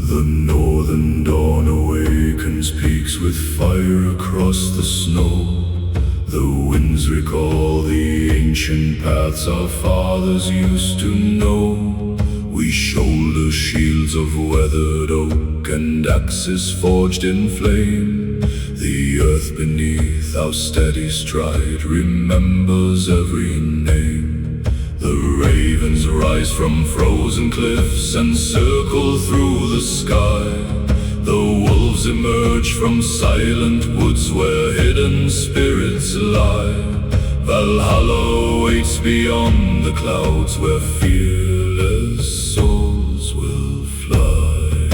The northern dawn awakens, peaks with fire across the snow. The winds recall the ancient paths our fathers used to know. We shoulder shields of weathered oak and axes forged in flame. The earth beneath our steady stride remembers every name. The ravens rise from frozen cliffs and circle through the sky. The wolves emerge from silent woods where hidden spirits lie. Valhalla waits beyond the clouds where fearless souls will fly.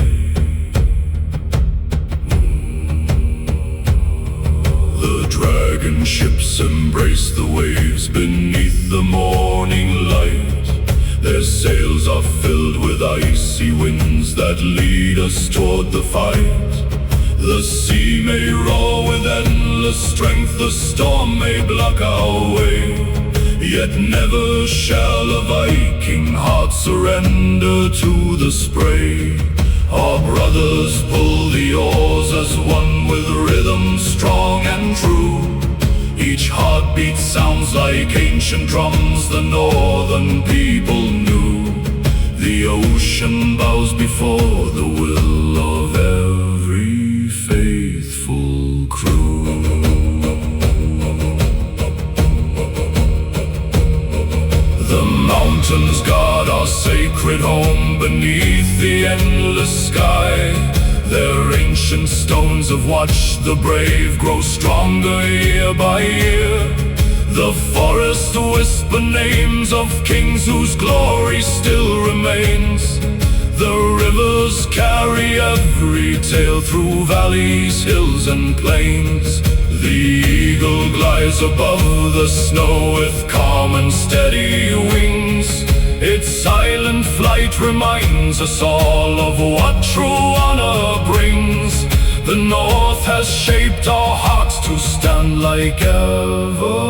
The dragon ships embrace the waves beneath the morning light. Their sails are filled with icy winds that lead us toward the fight. The sea may roar with endless strength, the storm may block our way, yet never shall a Viking heart surrender to the spray. Our brothers pull the oars as one with rhythm strong and true. Each heartbeat sounds like ancient drums the northern people knew. The ocean bows before the will of every faithful crew. The mountains guard our sacred home beneath the endless sky. Their ancient stones have watched the brave grow stronger year by year. The forests whisper names of kings whose glory still remains. The rivers carry every tale through valleys, hills and plains. The eagle glides above the snow with calm and steady wings. Its silent flight reminds us all of what true honor brings. The North has shaped our hearts to stand like everlasting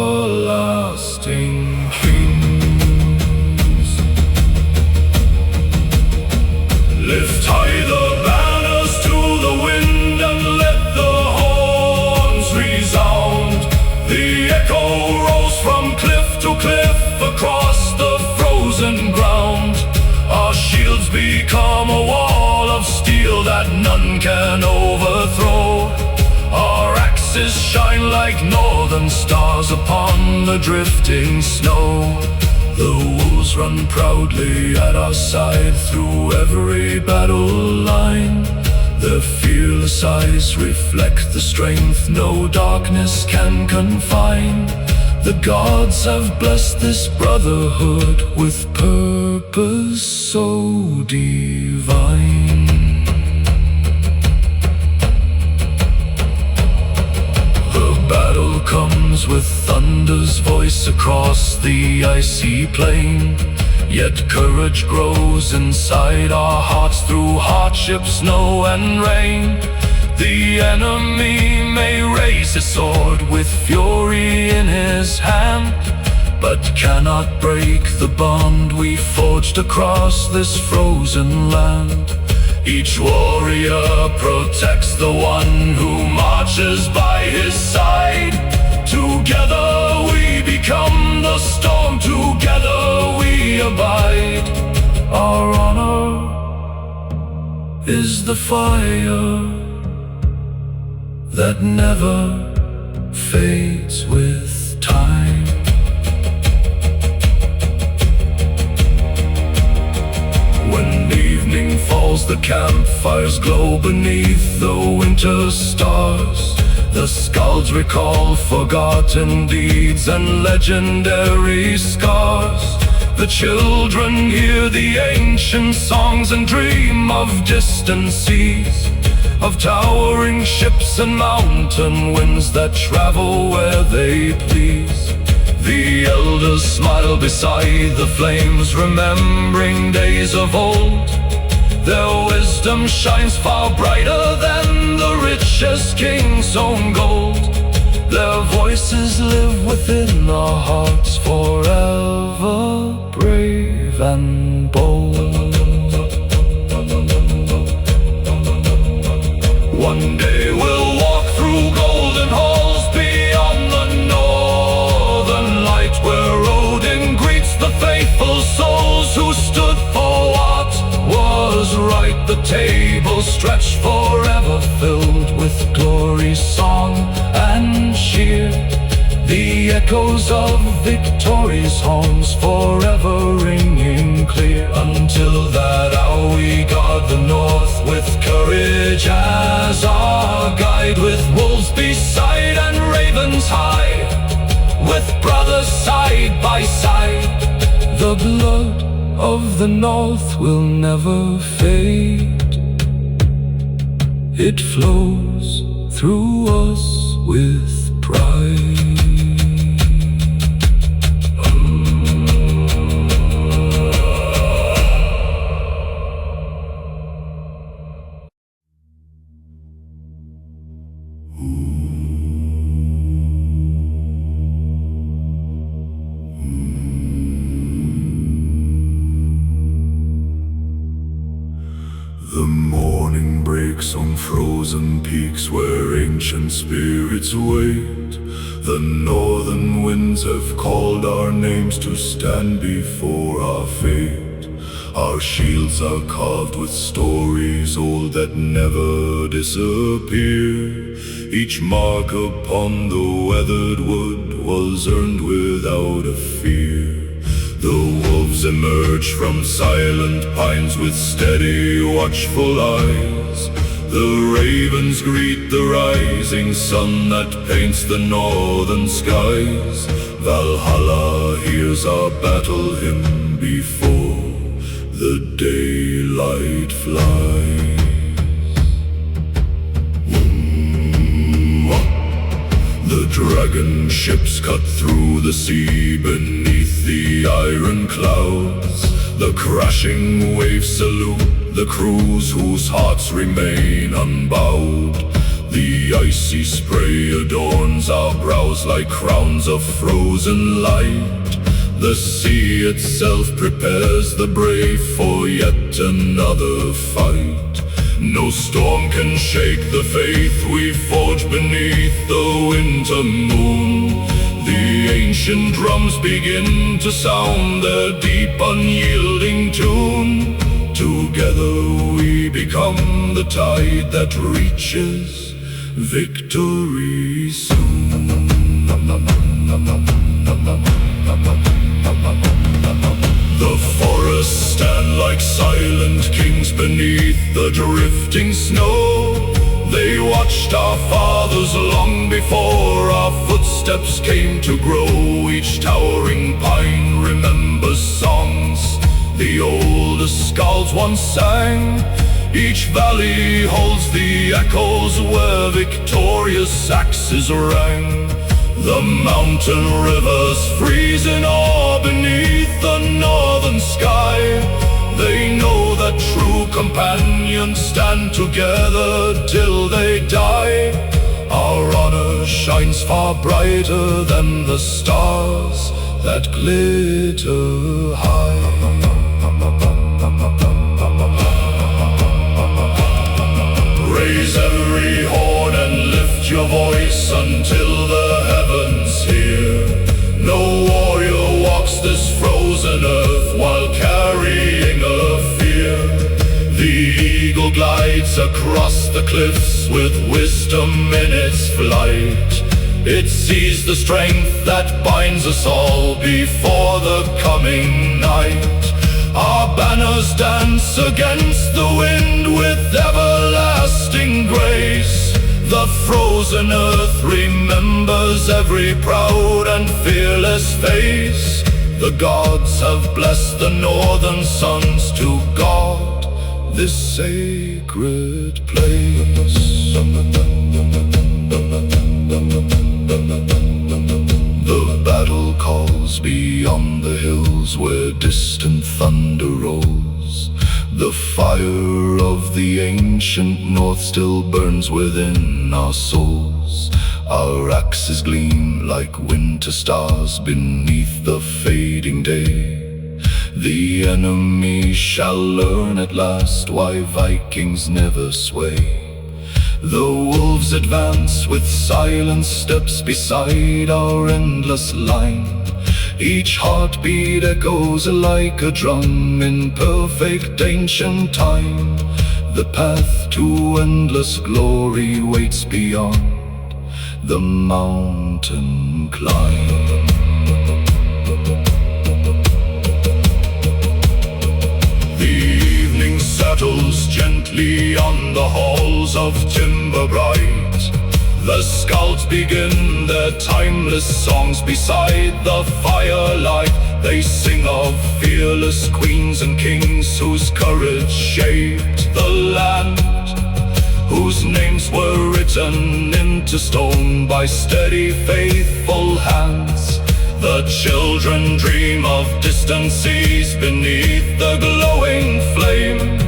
kings. Lift high the banners to the wind and let the horns resound. The echo rolls from cliff to cliff across the frozen ground. Our shields become a wall of steel that none can overthrow. Our axes shine like northern stars upon the drifting snow. The wolves run proudly at our side through every battle line. Their fearless eyes reflect the strength no darkness can confine. The gods have blessed this brotherhood with purpose so divine. The battle comes with thunder's voice across the icy plain. Yet courage grows inside our hearts through hardship, snow and rain. The enemy may raise his sword with fury in his hand, but cannot break the bond we forged across this frozen land. Each warrior protects the one who marches by his side. Together we become the storm, together we abide. Our honor is the fire that never fades with time. When evening falls, the campfires glow beneath the winter stars. The skulls recall forgotten deeds and legendary scars. The children hear the ancient songs and dream of distant seas, of towering ships and mountain winds that travel where they please. The elders smile beside the flames, remembering days of old. Their wisdom shines far brighter than the richest king's own gold. Their voices live within our hearts forever, brave and bold. stood for what was right. The table stretched forever, filled with glory, song and cheer. The echoes of victory's horns forever ringing clear. Until that hour we guard the north, with courage as our guide. With wolves beside and ravens high, with brothers side by side. The blood of the north will never fade. It flows through us with pride. The morning breaks on frozen peaks where ancient spirits wait. The northern winds have called our names to stand before our fate. Our shields are carved with stories old that never disappear. Each mark upon the weathered wood was earned without a fear. The wolves emerge from silent pines with steady, watchful eyes. The ravens greet the rising sun that paints the northern skies. Valhalla hears our battle hymn before the daylight flies. The dragon ships cut through the sea beneath the iron clouds. The crashing waves salute the crews whose hearts remain unbowed. The icy spray adorns our brows like crowns of frozen light. The sea itself prepares the brave for yet another fight. No storm can shake the faith we forge beneath the winter moon. The ancient drums begin to sound their deep, unyielding tune. Together we become the tide that reaches victory soon. The forests stand like silent kings beneath the drifting snow. They watched our fathers long before our footsteps came to grow. Each towering pine remembers songs the oldest skalds once sang. Each valley holds the echoes where victorious axes rang. The mountain rivers freeze in awe beneath the northern sky. They know that true companions stand together till they die. Our honor shines far brighter than the stars that glitter high. Raise every horn and lift your voice until the heavens hear. No warrior walks this frozen earth while carrying a fear. The eagle glides across the cliffs with wisdom in its flight. It sees the strength that binds us all before the coming night. Our banners dance against the wind with everlasting grace. The frozen earth remembers every proud and fearless face. The gods have blessed the northern sons to guard this sacred place. The battle calls beyond the hills where distant thunder rolls. The fire of the ancient north still burns within our souls. Our axes gleam like winter stars beneath the fading day. The enemy shall learn at last why Vikings never sway. The wolves advance with silent steps beside our endless line. Each heartbeat echoes like a drum in perfect ancient time. The path to endless glory waits beyond the mountain climb. The evening settles gently on the halls of timber bright. The scouts begin their timeless songs beside the firelight. They sing of fearless queens and kings whose courage shaped the land, whose names were written into stone by steady, faithful hands. The children dream of distant seas beneath the glowing flame.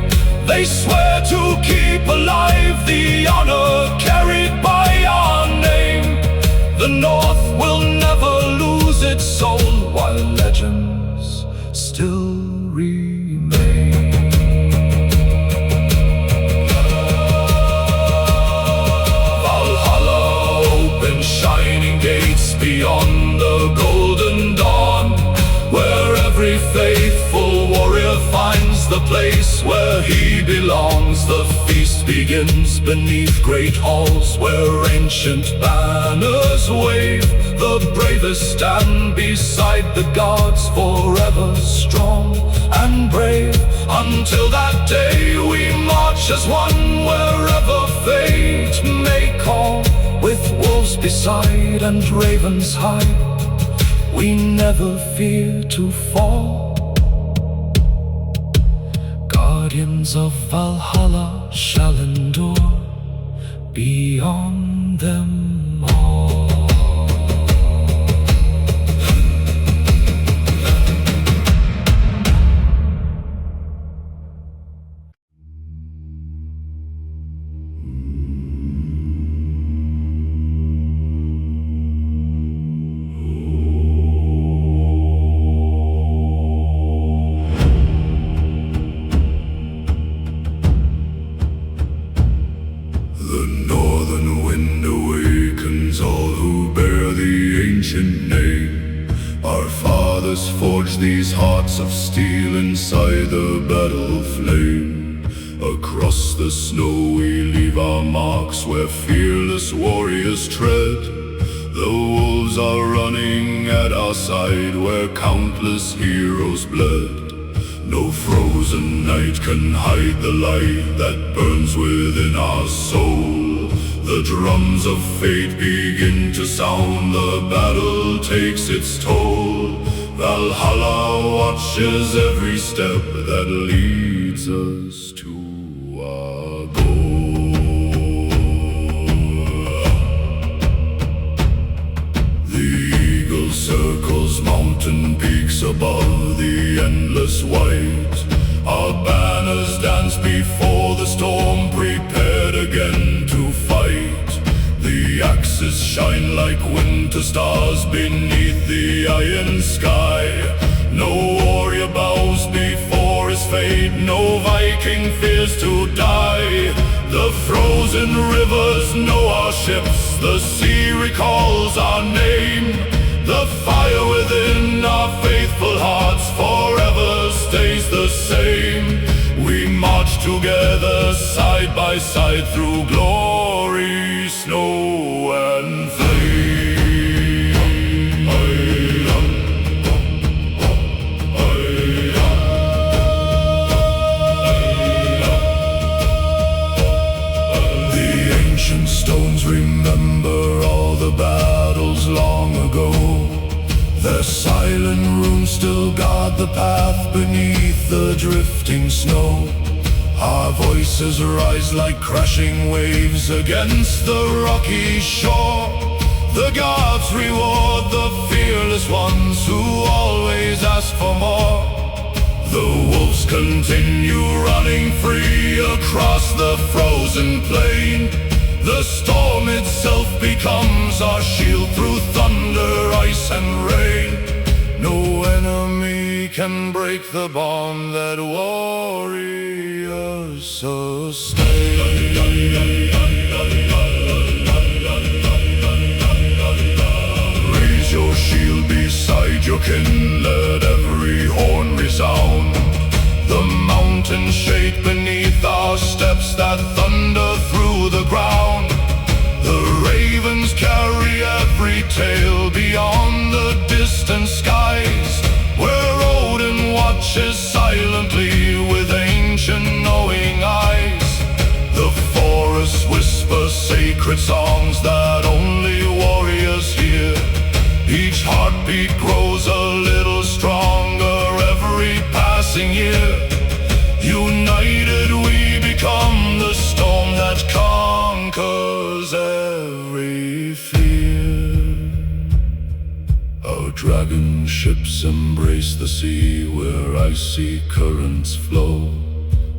They swear to keep alive the honor carried by our name. The North will never lose its soul while legends still remain. Valhalla opens shining gates beyond the golden dawn, where every faithful warrior finds the place where he belongs. The feast begins beneath great halls where ancient banners wave. The bravest stand beside the gods, forever strong and brave. Until that day we march as one, wherever fate may call. With wolves beside and ravens hide, we never fear to fall. Guardians of Valhalla shall endure beyond them all. The northern wind awakens all who bear the ancient name. Our fathers forged these hearts of steel inside the battle flame. Across the snow we leave our marks where fearless warriors tread. The wolves are running at our side where countless heroes bled. No frozen night can hide the light that burns within our soul. The drums of fate begin to sound, the battle takes its toll. Valhalla watches every step that leads us to our goal. The eagle circles mountain peaks above the endless white. Our banners dance before the storm, prepared again to fight. The axes shine like winter stars beneath the iron sky. No warrior bows before his fate, no Viking fears to die. The frozen rivers know our ships, the sea recalls our name. The fire within our faithful hearts forever stays the same. We march together side by side through glory, snow and flame. The ancient stones remember all the battles long ago. Their silent runes still guard the path beneath the drifting snow. Our voices rise like crashing waves against the rocky shore. The gods reward the fearless ones who always ask for more. The wolves continue running free across the frozen plain. The storm itself becomes our shield through thunder, ice and rain. No enemy can break the bond that warriors sustain. Raise your shield beside your kin, let every horn resound. The mountains shake beneath our steps that thunder through the ground. The ravens carry every tale beyond the distant skies, where Odin watches silently with ancient knowing eyes. The forest whispers sacred songs that only warriors hear. Each heartbeat grows a little stronger every passing year. United we become the storm that conquers every fear. Our dragon ships embrace the sea where icy currents flow.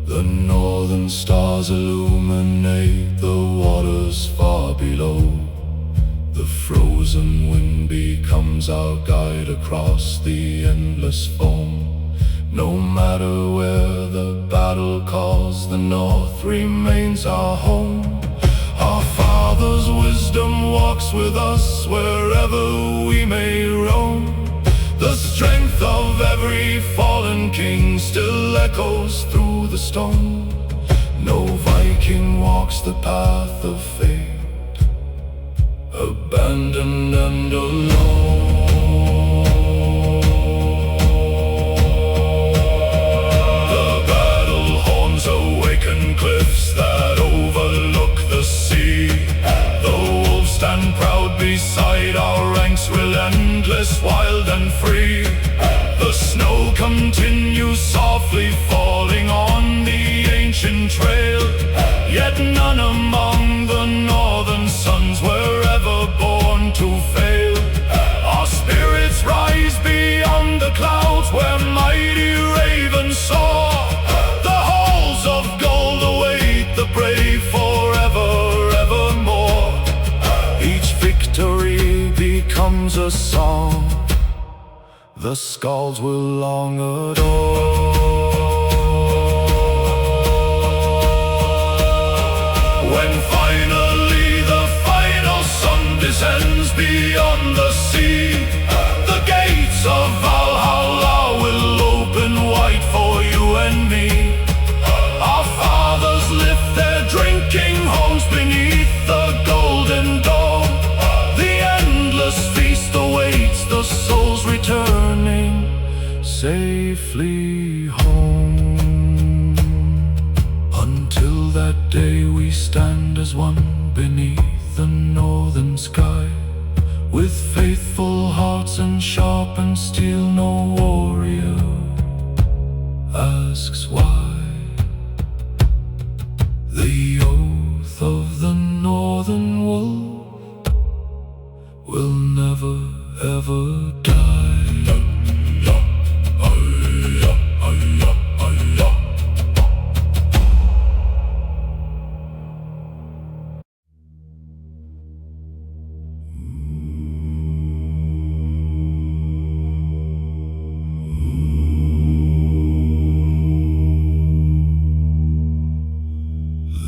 The northern stars illuminate the waters far below. The frozen wind becomes our guide across the endless foam. No matter where the battle calls, the north remains our home. Our Father's wisdom walks with us wherever we may roam. The strength of every fallen king still echoes through the stone. No Viking walks the path of fate, abandoned and alone. The battle horns awaken cliffs that overlook the sea. The wolves stand proud beside our ranks, relentless, wild and free. The snow continues softly falling on the ancient trail, yet none among the northern sons were ever born to fail. Our spirits rise beyond the clouds where mighty ravens soar. The halls of gold await the brave forever, evermore. Each victory becomes a song the skalds will long adore. When finally the final sun descends beyond the sea, the gates of Valhalla will open wide for you and me. Our fathers lift their drinking horns beneath the golden dome. The endless feast awaits the souls returning safely home. Until that day we stand as one beneath the northern sky. With faithful hearts and sharpened steel, no warrior asks why. The oath of the northern wolf will never ever die.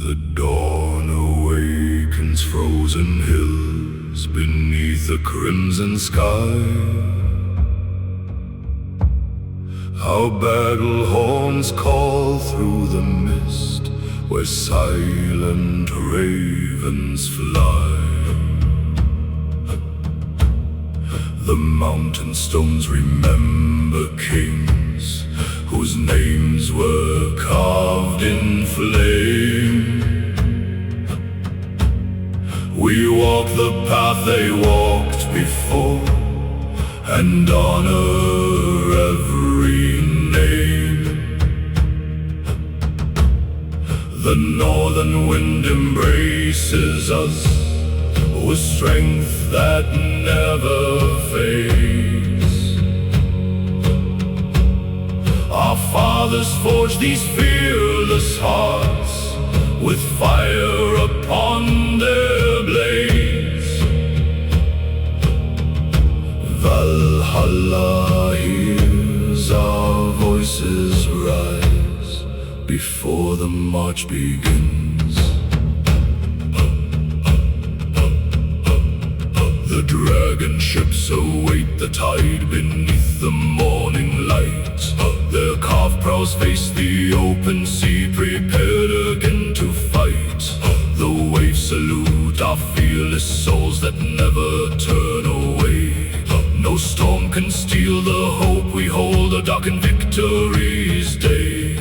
The dawn awakens frozen hills beneath the crimson sky. Our battle horns call through the mist where silent ravens fly. The mountain stones remember kings whose names were carved in flame. We walk the path they walked before and honor every name. The northern wind embraces us with strength that never fades. Our fathers forged these fearless hearts with fire upon their blades. Valhalla hears our voices rise before the march begins. The The dragon ships await the tide beneath the morning light. Their carved prows face the open sea, prepared again to fight. The waves salute our fearless souls that never turn away. No storm can steal the hope we hold, a darkened victory's day.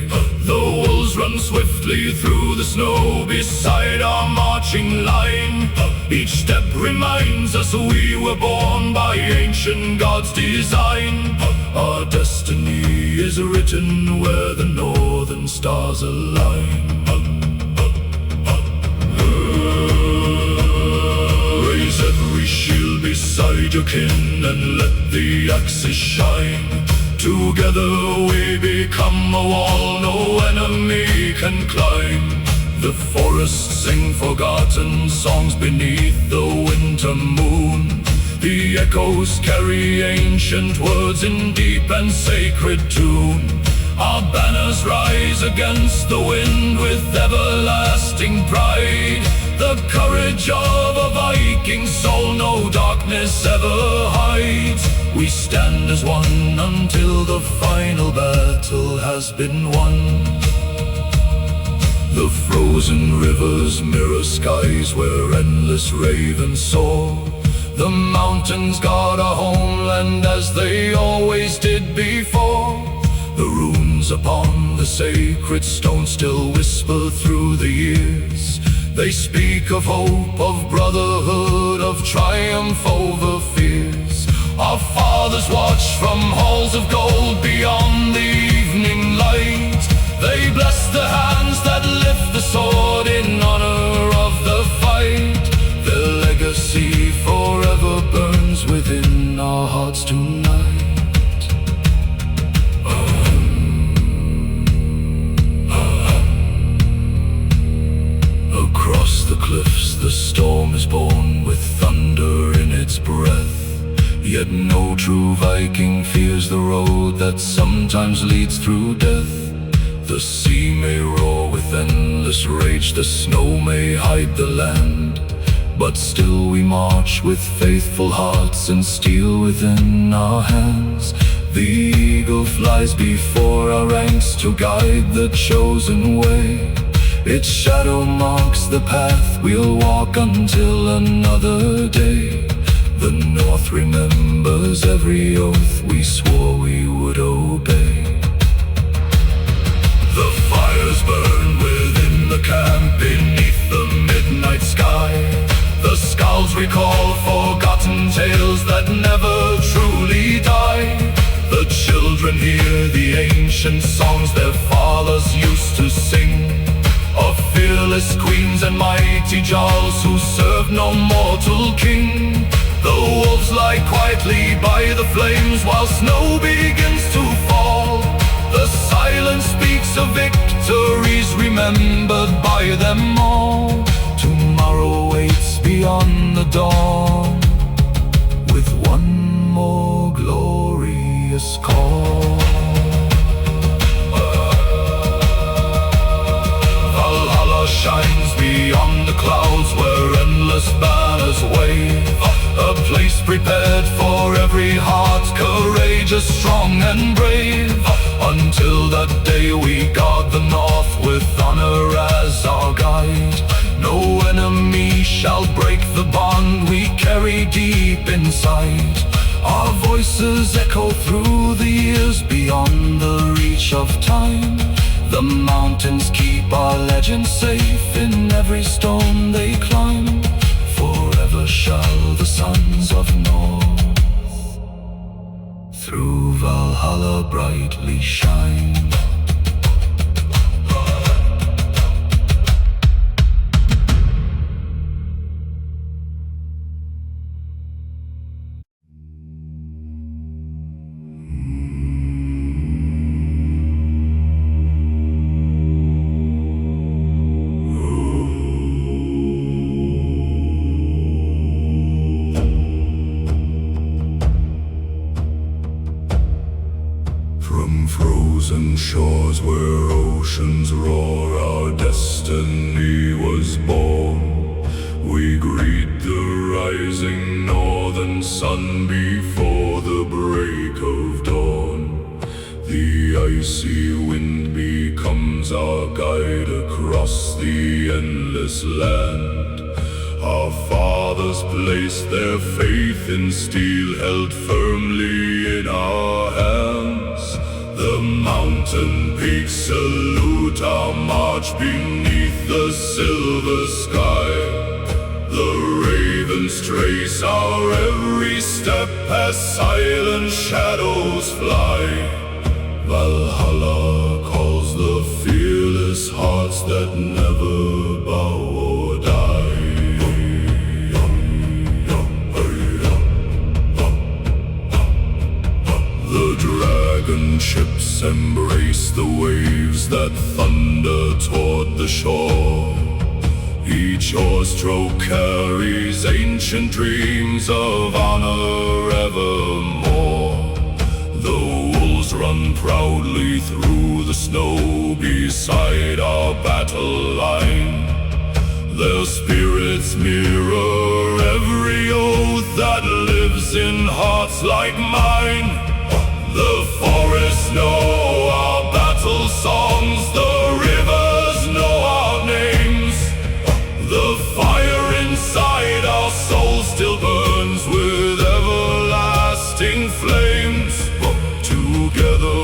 The wolves run swiftly through the snow beside our marching line. Each step reminds us we were born by ancient gods' design. Our destiny is written where the northern stars align. Raise every shield beside your kin and let the axes shine. Together we become a wall no enemy can climb. The forests sing forgotten songs beneath the winter moon. The echoes carry ancient words in deep and sacred tune. Our banners rise against the wind with everlasting pride. The courage of a Viking soul no darkness ever hides. We stand as one until the final battle has been won. The frozen rivers mirror skies where endless ravens soar. The mountains guard our homeland as they always did before. The runes upon the sacred stone still whisper through the years. They speak of hope, of brotherhood, of triumph over fears. Our fathers watch from halls of gold beyond the evening light. They bless the hands that lift the sword in honor of the fight. Their legacy forever burns within our hearts tonight. Across the cliffs the storm is born with thunder in its breath. Yet no true Viking fears the road that sometimes leads through death. The sea may roar with endless rage, the snow may hide the land, but still we march with faithful hearts and steel within our hands. The eagle flies before our ranks to guide the chosen way. Its shadow marks the path we'll walk until another day. The North remembers every oath we swore we would obey. The fires burn within the camp beneath the midnight sky. The skulls recall forgotten tales that never truly die. The children hear the ancient songs their fathers used to sing, of fearless queens and mighty jarls who served no mortal king. The wolves lie quietly by the flames while snow begins to fall. The silence speaks of victories remembered by them all. Tomorrow waits beyond the dawn with one more glorious call. Valhalla shines beyond the clouds where endless banners wave. A place prepared for every heart, courageous, strong and brave. Until that day we guard the north with honor as our guide. No enemy shall break the bond we carry deep inside. Our voices echo through the years beyond the reach of time. The mountains keep our legend safe in every stone they climb. Forever shall the sons of North through Valhalla brightly shine. Frozen shores where oceans roar, our destiny was born. We greet the rising northern sun before the break of dawn. The icy wind becomes our guide across the endless land. Our fathers placed their faith in steel held firmly in our hands. The mountain peaks salute our march beneath the silver sky. The ravens trace our every step as silent shadows fly. Valhalla calls the fearless hearts that never bow or die. The dragon ships embrace the waves that thunder toward the shore. Each oar stroke carries ancient dreams of honor evermore. The wolves run proudly through the snow beside our battle line. Their spirits mirror every oath that lives in hearts like mine. The forests know our battle songs, the rivers know our names. The fire inside our souls still burns with everlasting flames. Together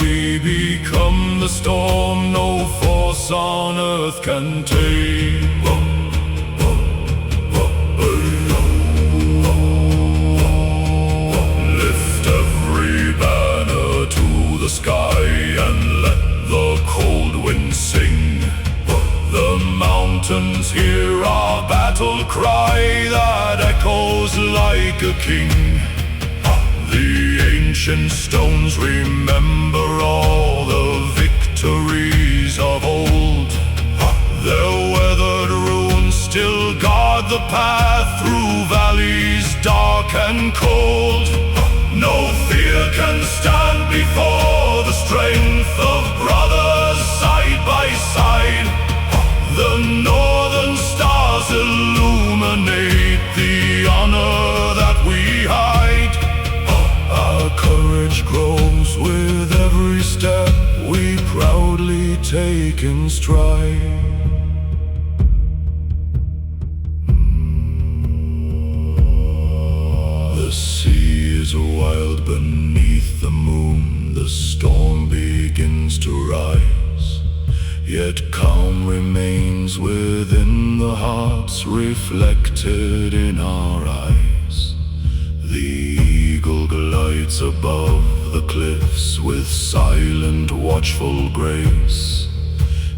we become the storm no force on earth can tame. Lift every banner to the sky and let the cold wind sing. The mountains hear our battle cry that echoes like a king. The ancient stones remember all the victories of old. Their weathered ruins still guard the path through valleys dark and cold. No fear can stand before the strength of brothers side by side. The northern stars illuminate the honor that we hide. Our courage grows with every step we proudly take in stride. The sea is wild beneath the moon, the storm begins to rise. Yet calm remains within the hearts reflected in our eyes. The eagle glides above the cliffs with silent watchful grace.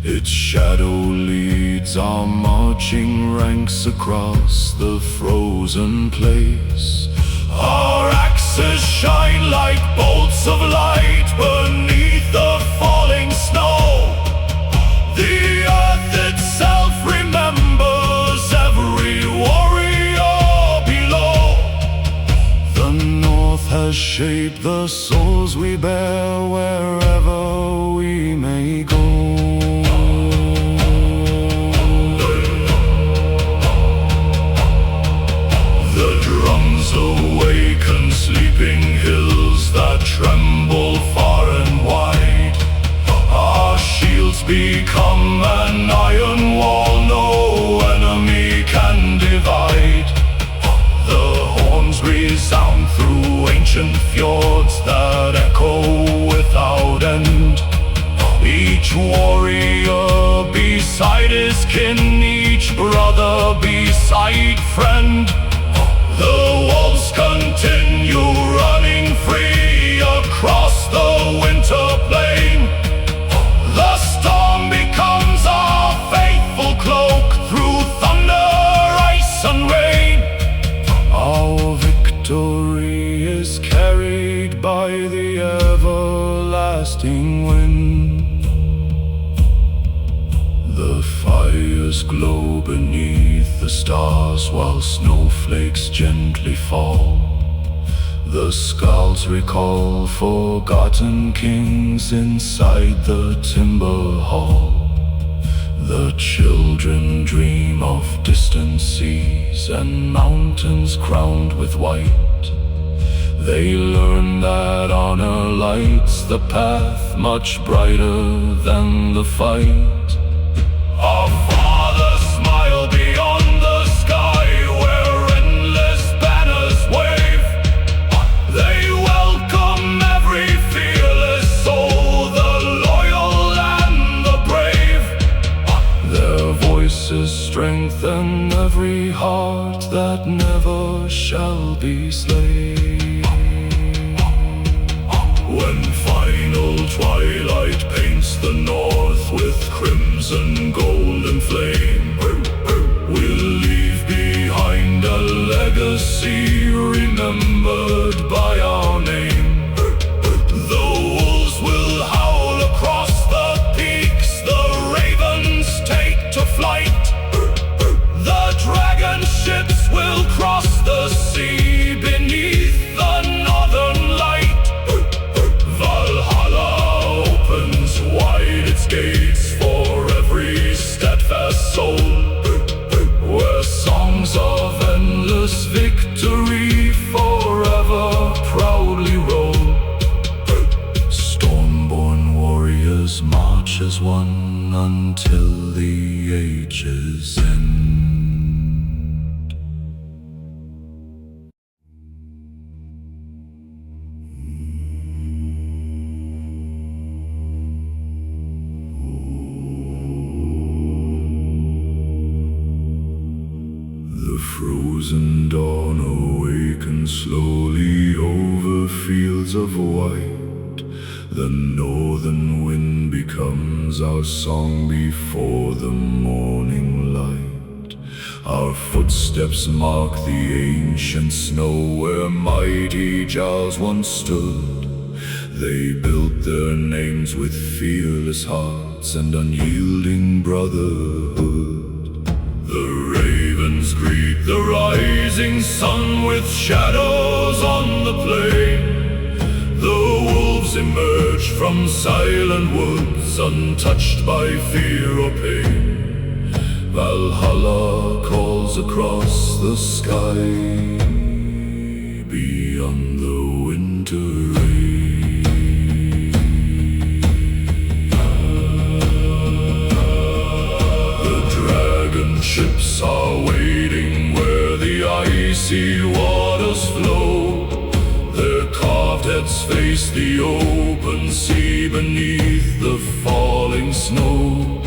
Its shadow leads our marching ranks across the frozen place. Our axes shine like bolts of light beneath the falling snow. The earth itself remembers every warrior below. The north has shaped the souls we bear wherever we may go. The drums awaken sleeping hills that tremble far and wide. Our shields become an iron wall no enemy can divide. The horns resound through ancient fjords that echo without end. Each warrior beside his kin, each brother beside friend. The wolves continue running free across the winter plain. The storm becomes our faithful cloak through thunder, ice and rain. Our victory is carried by the everlasting wind. The fires glow beneath the stars while snowflakes gently fall. The skulls recall forgotten kings inside the timber hall. The children dream of distant seas and mountains crowned with white. They learn that honor lights the path much brighter than the fight. Our Father, smile beyond the sky where endless banners wave. They welcome every fearless soul, the loyal and the brave. Their voices strengthen every heart that never shall be slain. When final twilight paints the north with crimson, golden flame, we'll leave behind a legacy remembered by our name. The wolves will howl across the peaks, the ravens take to flight. The dragon ships will cross the sea beneath the northern light. Valhalla opens wide its gates for every steadfast soul, where songs of endless victory forever proudly roll. Stormborn warriors march as one until the ages end. The frozen dawn awakens slowly over fields of white. The northern wind becomes our song before the morning light. Our footsteps mark the ancient snow where mighty giants once stood. They built their names with fearless hearts and unyielding brotherhood. The ravens greet the rising sun with shadows on the plain. The wolves emerge from silent woods, untouched by fear or pain. Valhalla calls across the sky beyond the winter rain. Ships are waiting where the icy waters flow. Their carved heads face the open sea beneath the falling snow.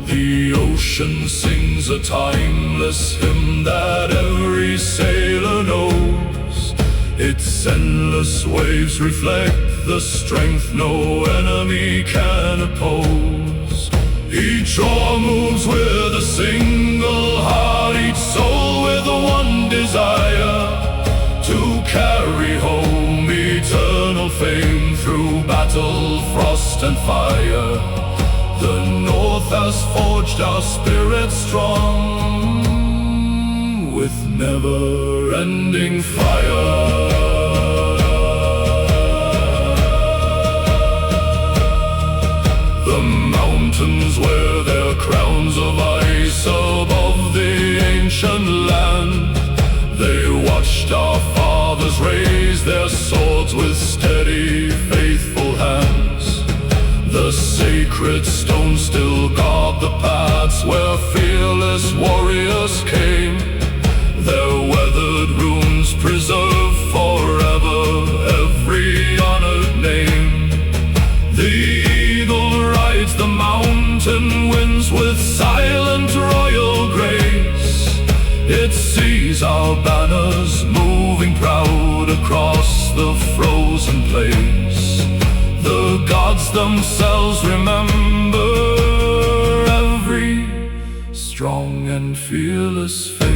The ocean sings a timeless hymn that every sailor knows. Its endless waves reflect the strength no enemy can oppose. Each oar moves with a single heart, each soul with one desire, to carry home eternal fame through battle, frost and fire. The North has forged our spirits strong with never-ending fire. Mountains wear their crowns of ice above the ancient land. They watched our fathers raise their swords with steady, faithful hands. The sacred stones still guard the paths where fearless warriors came. Their weathered runes preserve forever every honored name. The eagle rides the mountain winds with silent royal grace. It sees our banners moving proud across the frozen place. The gods themselves remember every strong and fearless face.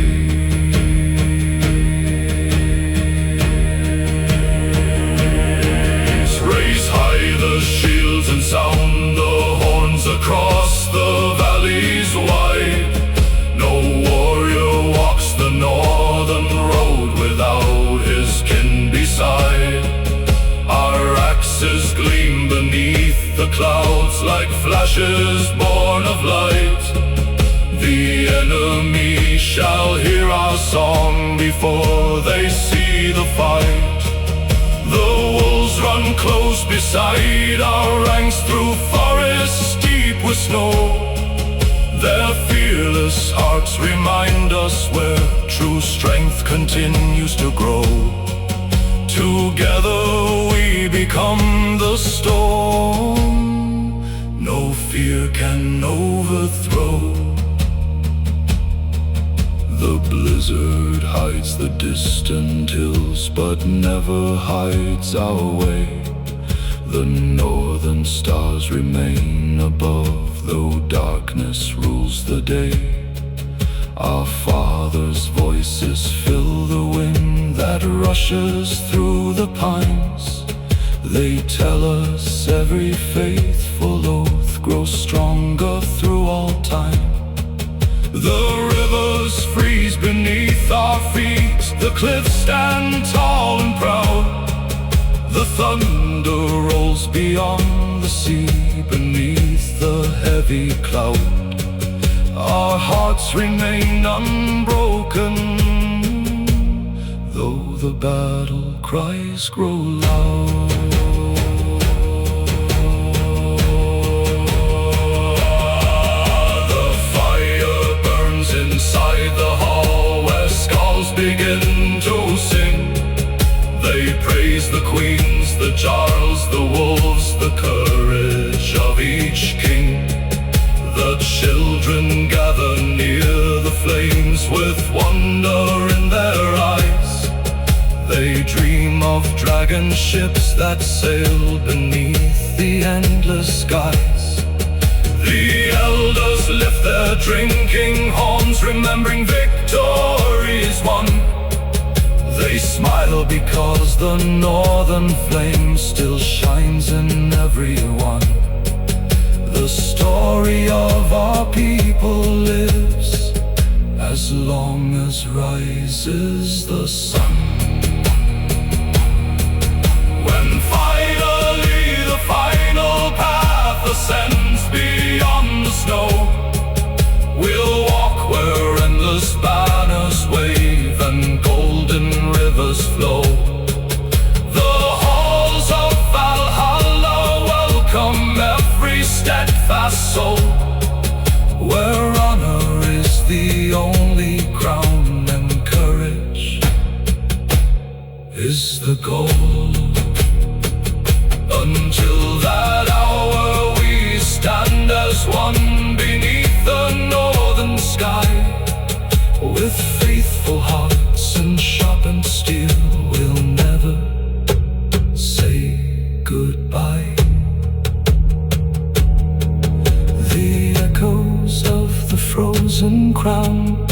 Raise high the shields and sound the horns across the valleys wide. No warrior walks the northern road without his kin beside. Our axes gleam beneath the clouds like flashes born of light. The enemy shall hear our song before they see the fight. The wolves run close beside our ranks through forests deep with snow. Their fearless hearts remind us where true strength continues to grow. Together we become the storm no fear can overthrow. The blizzard hides the distant hills, but never hides our way. The northern stars remain above, though darkness rules the day. Our Father's voices fill the wind that rushes through the pines. They tell us every faithful oath grows stronger through all time. The rivers freeze beneath our feet, the cliffs stand tall and proud. The thunder rolls beyond the sea, beneath the heavy cloud. Our hearts remain unbroken, though the battle cries grow loud. The fire burns inside the hall where skulls begin to sing. They praise the queens, the jarls, the wolves, the courage of each king. The children gather near the flames with wonder in their eyes. They dream of dragon ships that sail beneath the endless skies. The elders lift their drinking horns, remembering victories won. They smile because the northern flame still shines in everyone. The story of our people lives as long as rises the sun. When finally the final path ascends beyond the snow, we'll walk where endless banners wave and golden rivers flow. The halls of Valhalla welcome every steadfast soul, where honor is the only crown and courage is the goal. Until that hour we stand as one beneath the northern sky. With faithful hearts and sharpened steel, we'll never say goodbye. The echoes of the frozen crown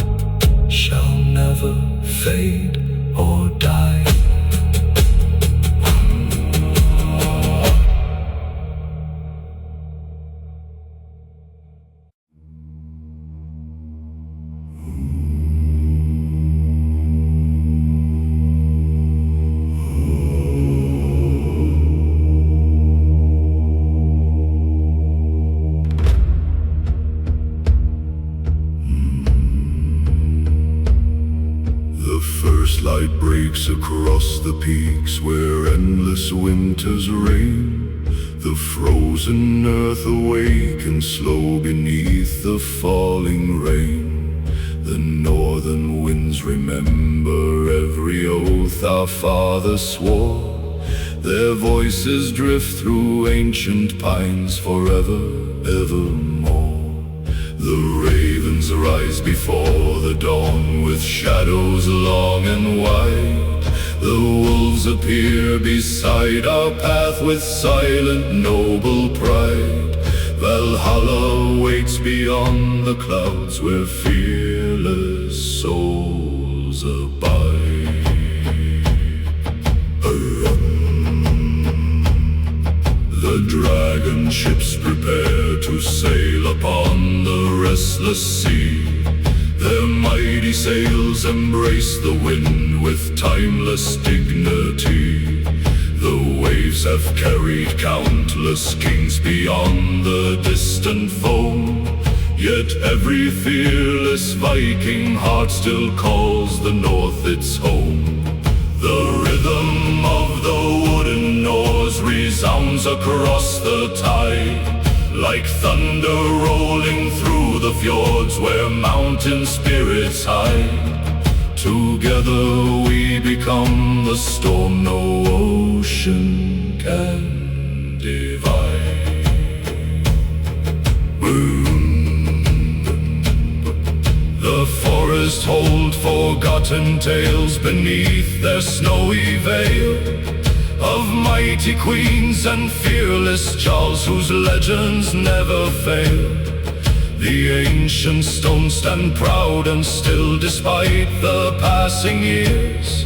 shall never fade or die. Light breaks across the peaks where endless winters reign. The frozen earth awakens slow beneath the falling rain. The northern winds remember every oath our fathers swore. Their voices drift through ancient pines forever, evermore. The ravens rise before the dawn with shadows long and wide. The wolves appear beside our path with silent noble pride. Valhalla waits beyond the clouds where fearless souls abide. The dragon ships prepare to sail upon the restless sea. Their mighty sails embrace the wind with timeless dignity. The waves have carried countless kings beyond the distant foam. Yet every fearless Viking heart still calls the north its home. The rhythm of the resounds across the tide, like thunder rolling through the fjords where mountain spirits hide. Together we become the storm no ocean can divide. The forests hold forgotten tales beneath their snowy veil, of mighty queens and fearless Charles whose legends never fail. The ancient stones stand proud and still, despite the passing years,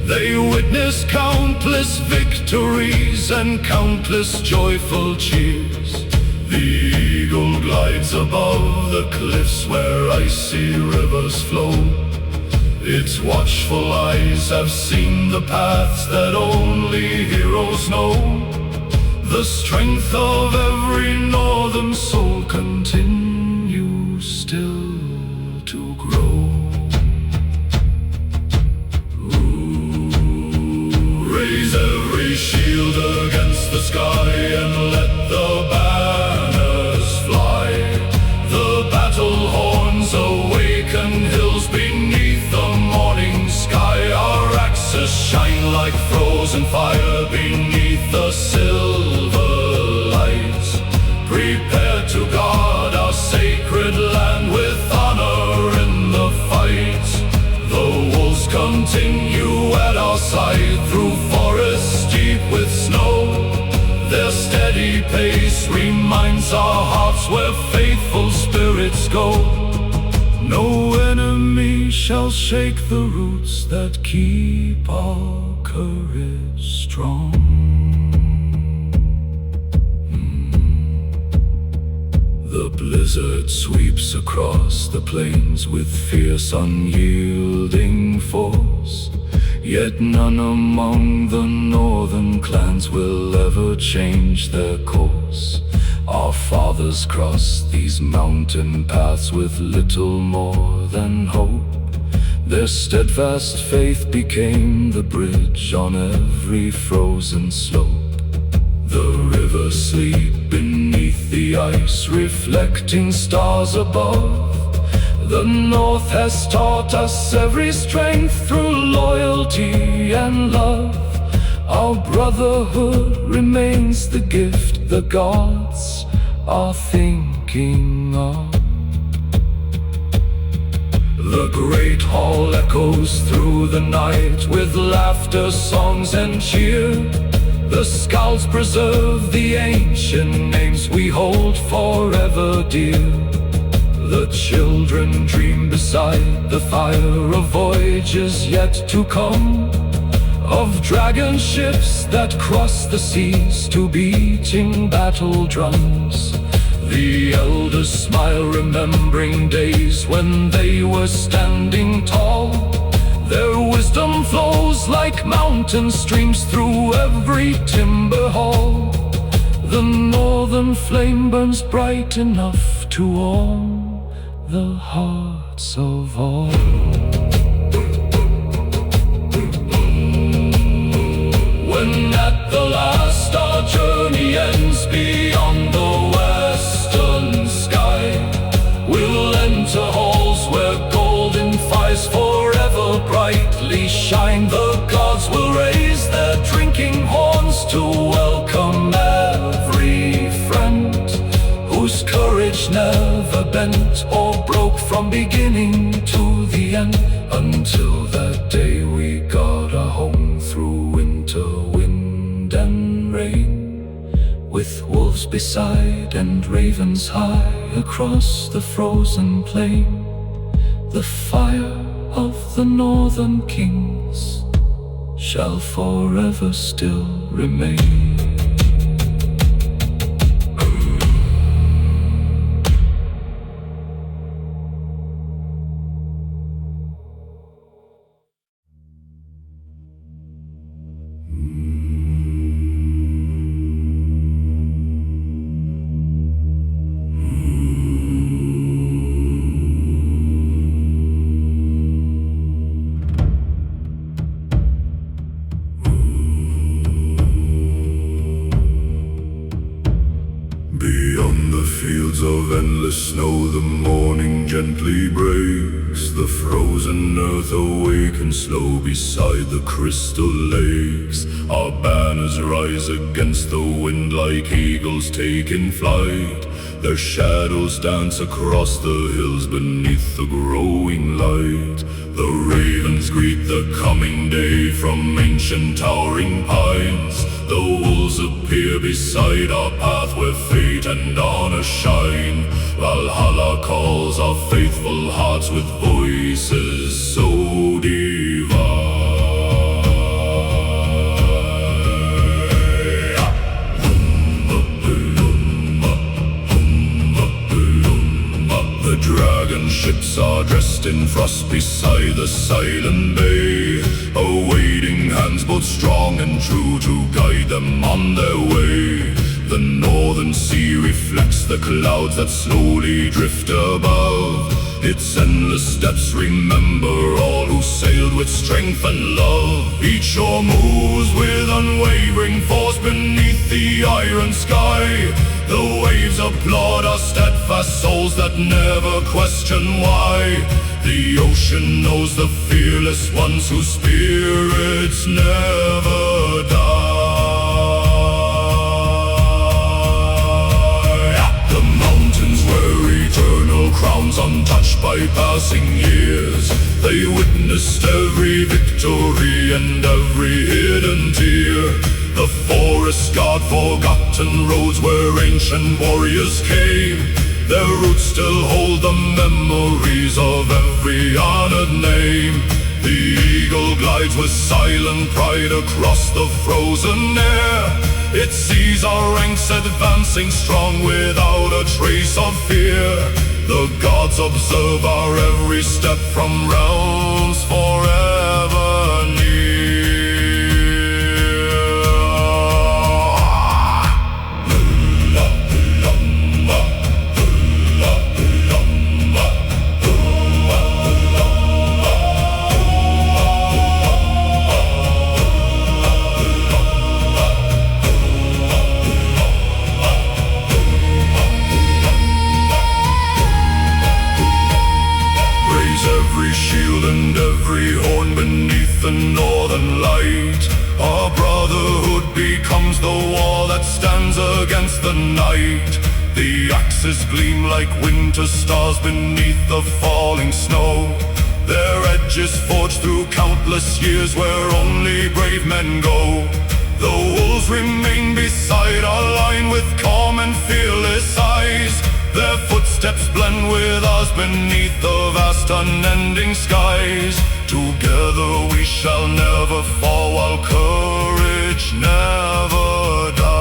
they witness countless victories and countless joyful cheers. The eagle glides above the cliffs where icy rivers flow. Its watchful eyes have seen the paths that only heroes know. The strength of every northern soul continues still to grow. Raise every shield against the sky and let the banners fly. The battle horns awaken hills beneath the morning sky. Our axes shine like frozen fire beneath the silver lights. Prepare to guard our sacred land with honor in the fight. The wolves continue at our side through forests deep with snow. Their steady pace reminds our hearts where faithful spirits go. No enemy shall shake the roots that keep our courage strong. The blizzard sweeps across the plains with fierce, unyielding force. Yet none among the northern clans will ever change their course. Our fathers crossed these mountain paths with little more than hope. Their steadfast faith became the bridge on every frozen slope. The rivers sleep beneath the ice, reflecting stars above. The North has taught us every strength through loyalty and love. Our brotherhood remains the gift the gods are thinking of. The great hall echoes through the night with laughter, songs and cheer. The skulls preserve the ancient names we hold forever dear. The children dream beside the fire of voyages yet to come, of dragon ships that cross the seas to beating battle drums. The elders smile remembering days when they were standing tall. Their wisdom flows like mountain streams through every timber hall. The northern flame burns bright enough to warm the hearts of all. When at the last our journey ends beyond the western sky, we'll enter halls where golden fires forever brightly shine. The gods will raise their drinking horns to welcome every friend whose courage never bent or broke from beginning to the end. Until that day we guard our home through winter, wind and rain, with wolves beside and ravens high across the frozen plain. The fire of the northern kings shall forever still remain. endless snow the morning gently breaks. The frozen earth awakens slow beside the crystal lakes. Our banners rise against the wind like eagles taking flight. Their shadows dance across the hills beneath the growing light. The ravens greet the coming day from ancient towering pines. The wolves appear beside our path where fate and honor shine. Valhalla calls our faithful hearts with voices so divine. The dragon ships are dressed in frost beside the silent bay, awaiting hands both strong and true to guide them on their way. The northern sea reflects the clouds that slowly drift above. Its endless depths remember all who sailed with strength and love. Each shore moves with unwavering force beneath the iron sky. The waves applaud our steadfast souls that never question why. The ocean knows the fearless ones whose spirits never die. The mountains were eternal crowns untouched by passing years. They witnessed every victory and every hidden tear. The forest guard forgotten roads where ancient warriors came. Their roots still hold the memories of every honored name. The eagle glides with silent pride across the frozen air. It sees our ranks advancing strong without a trace of fear. The gods observe our every step from realms forever near. And every horn beneath the northern light. Our brotherhood becomes the wall that stands against the night. The axes gleam like winter stars beneath the falling snow. Their edges forged through countless years where only brave men go. The wolves remain beside our line with calm and fearless eyes. Their footsteps blend with ours beneath the vast unending skies. Together we shall never fall while courage never dies.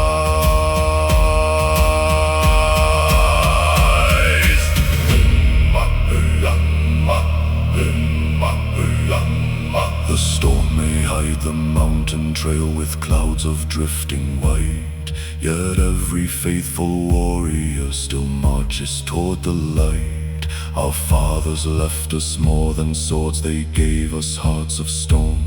The storm may hide the mountain trail with clouds of drifting white, yet every faithful warrior still marches toward the light. Our fathers left us more than swords, they gave us hearts of stone.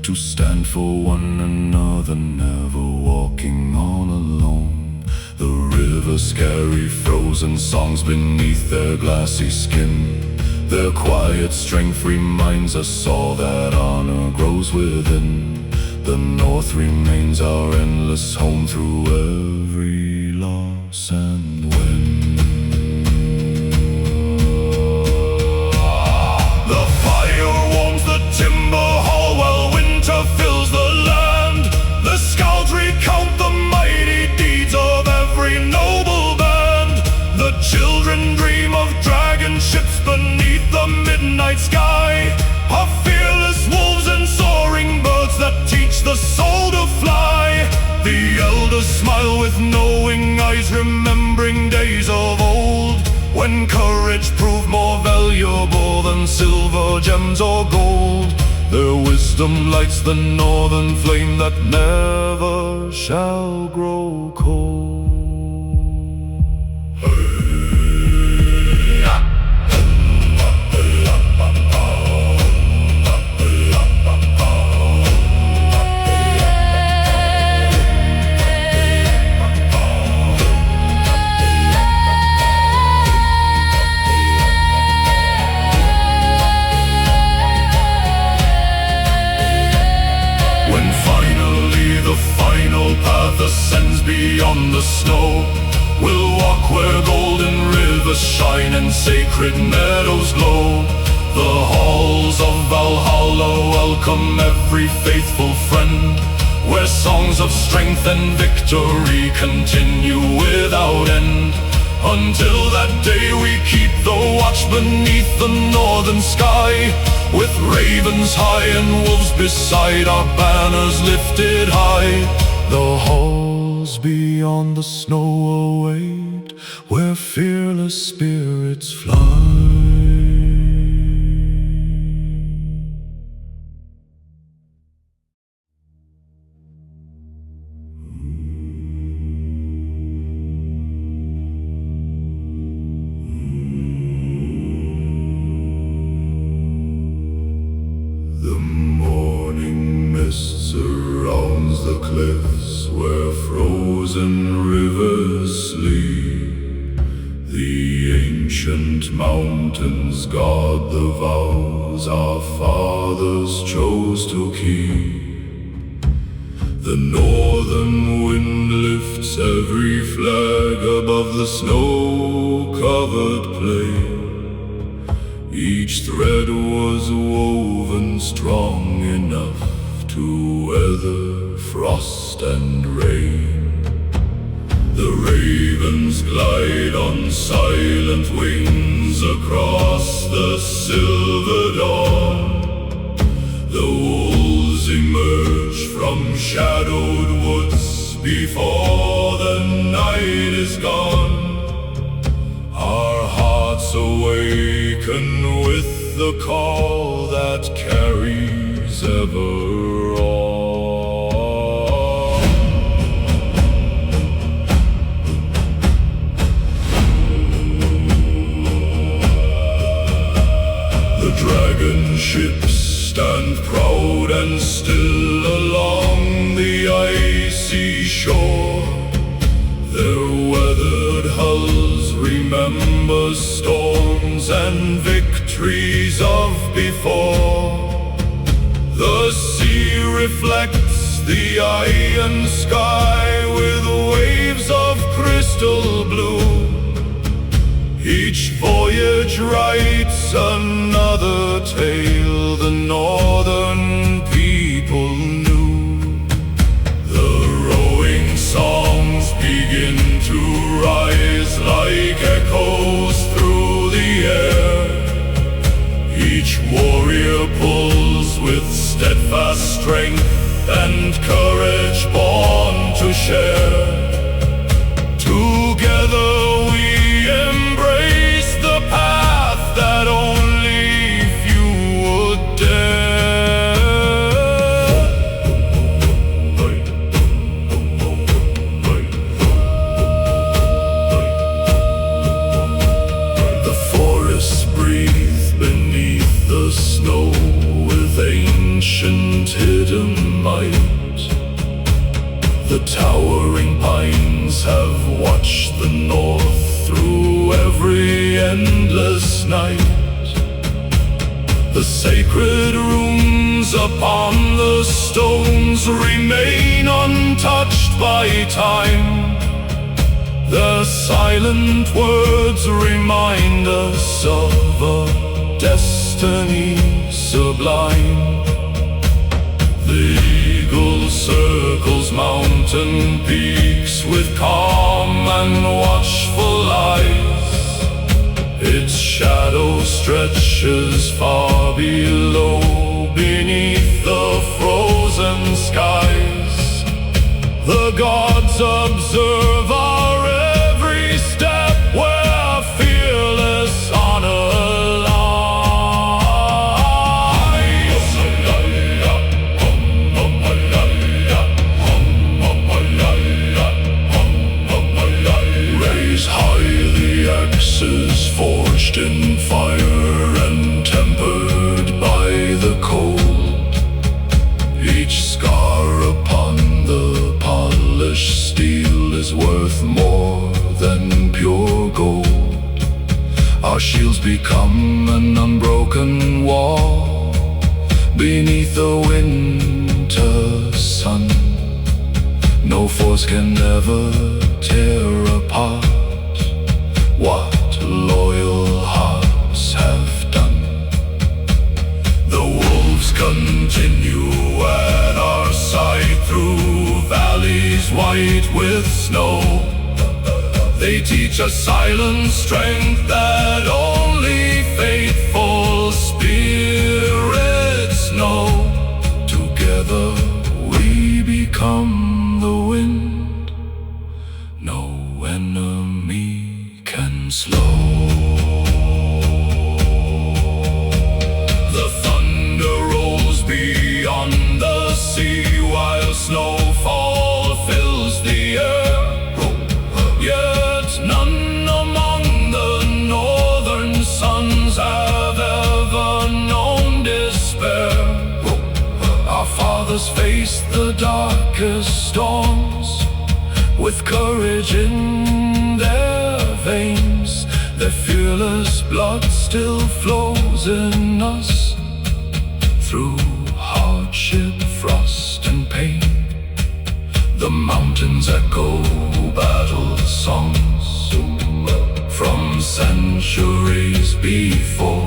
To stand for one another, never walking on alone. The rivers carry frozen songs beneath their glassy skin. Their quiet strength reminds us all that honor grows within. The north remains our endless home through every loss and win. The fire warms the timber hall while winter fills the land. The scouts recount the mighty deeds of every noble band. The children dream of dragon ships beneath the midnight sky. Of fearless wolves and soaring birds that teach the soul to fly. The elders smile with knowing eyes, remembering days of old, when courage proved more valuable than silver, gems or gold. Their wisdom lights the northern flame that never shall grow cold. beyond the snow. We'll walk where golden rivers shine and sacred meadows glow. The halls of Valhalla welcome every faithful friend, where songs of strength and victory continue without end. Until that day we keep the watch beneath the northern sky, with ravens high and wolves beside, our banners lifted high. The halls beyond the snow await, where fearless spirits fly. The morning mist surrounds the cliffs where frozen rivers sleep. The ancient mountains guard the vows our fathers chose to keep. The northern wind lifts every flag above the snow-covered plain. Each thread was woven strong enough to weather frost and rain. The ravens glide on silent wings across the silver dawn. The wolves emerge from shadowed woods before the night is gone. Our hearts awaken with the call that carries ever on. The dragon ships stand proud and still along the icy shore. Their weathered hulls remember storms and victories of before. The sea reflects the iron sky with waves of crystal blue. Each voyage writes another tale the northern people knew. The rowing songs begin to rise like echoes through the air. Each warrior pulls with steadfast strength and courage born to share. Together we embrace the path that only few would dare. The forests breathe beneath the snow with ancient hidden might. The towering pines have watched the north through every endless night. The sacred runes upon the stones remain untouched by time. The silent words remind us of a destiny sublime. The eagle circles mountain peaks with calm and watchful eyes. Its shadow stretches far below, beneath the frozen skies. The gods observe our every step where fearless honor forged in fire and tempered by the cold. Each scar upon the polished steel is worth more than pure gold. Our shields become an unbroken wall beneath the winter sun. No force can ever tear apart what loyal hearts have done. The wolves continue at our side through valleys white with snow. They teach us silent strength that only faithful spirits know. Together we become the wind, no enemy can slow. The thunder rolls beyond the sea while snowfall fills the air. Yet none among the northern sons have ever known despair. Our fathers faced the darkest storms with courage in their veins. Their fearless blood still flows in us through hardship, frost and pain. The mountains echo battle songs from centuries before.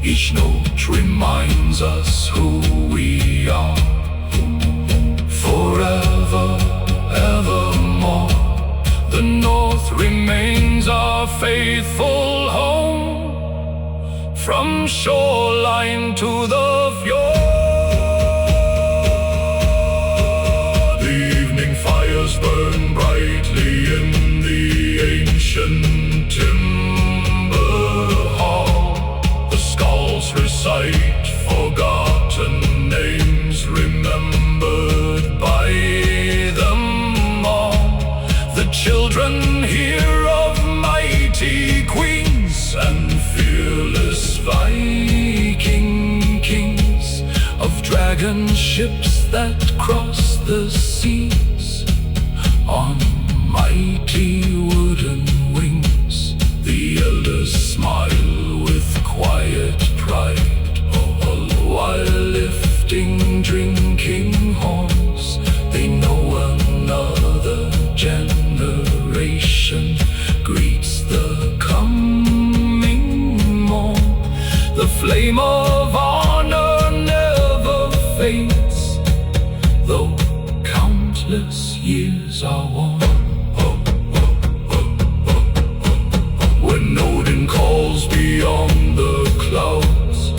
Each note reminds us who we are. Forever, evermore, the North remains our faithful home. From shoreline to the fjord, the evening fires burn brightly in the ancient timber hall. The skulls recite forgotten names, remembered by them all. The children hear of mighty queens and fearless Viking kings, of dragon ships that cross the seas on mighty wooden wings. The elders smile with quiet pride, while lifting drinking horns. They know another generation greets the coming morn. The flame of honor never fades, though countless years are worn. When Odin calls beyond the clouds,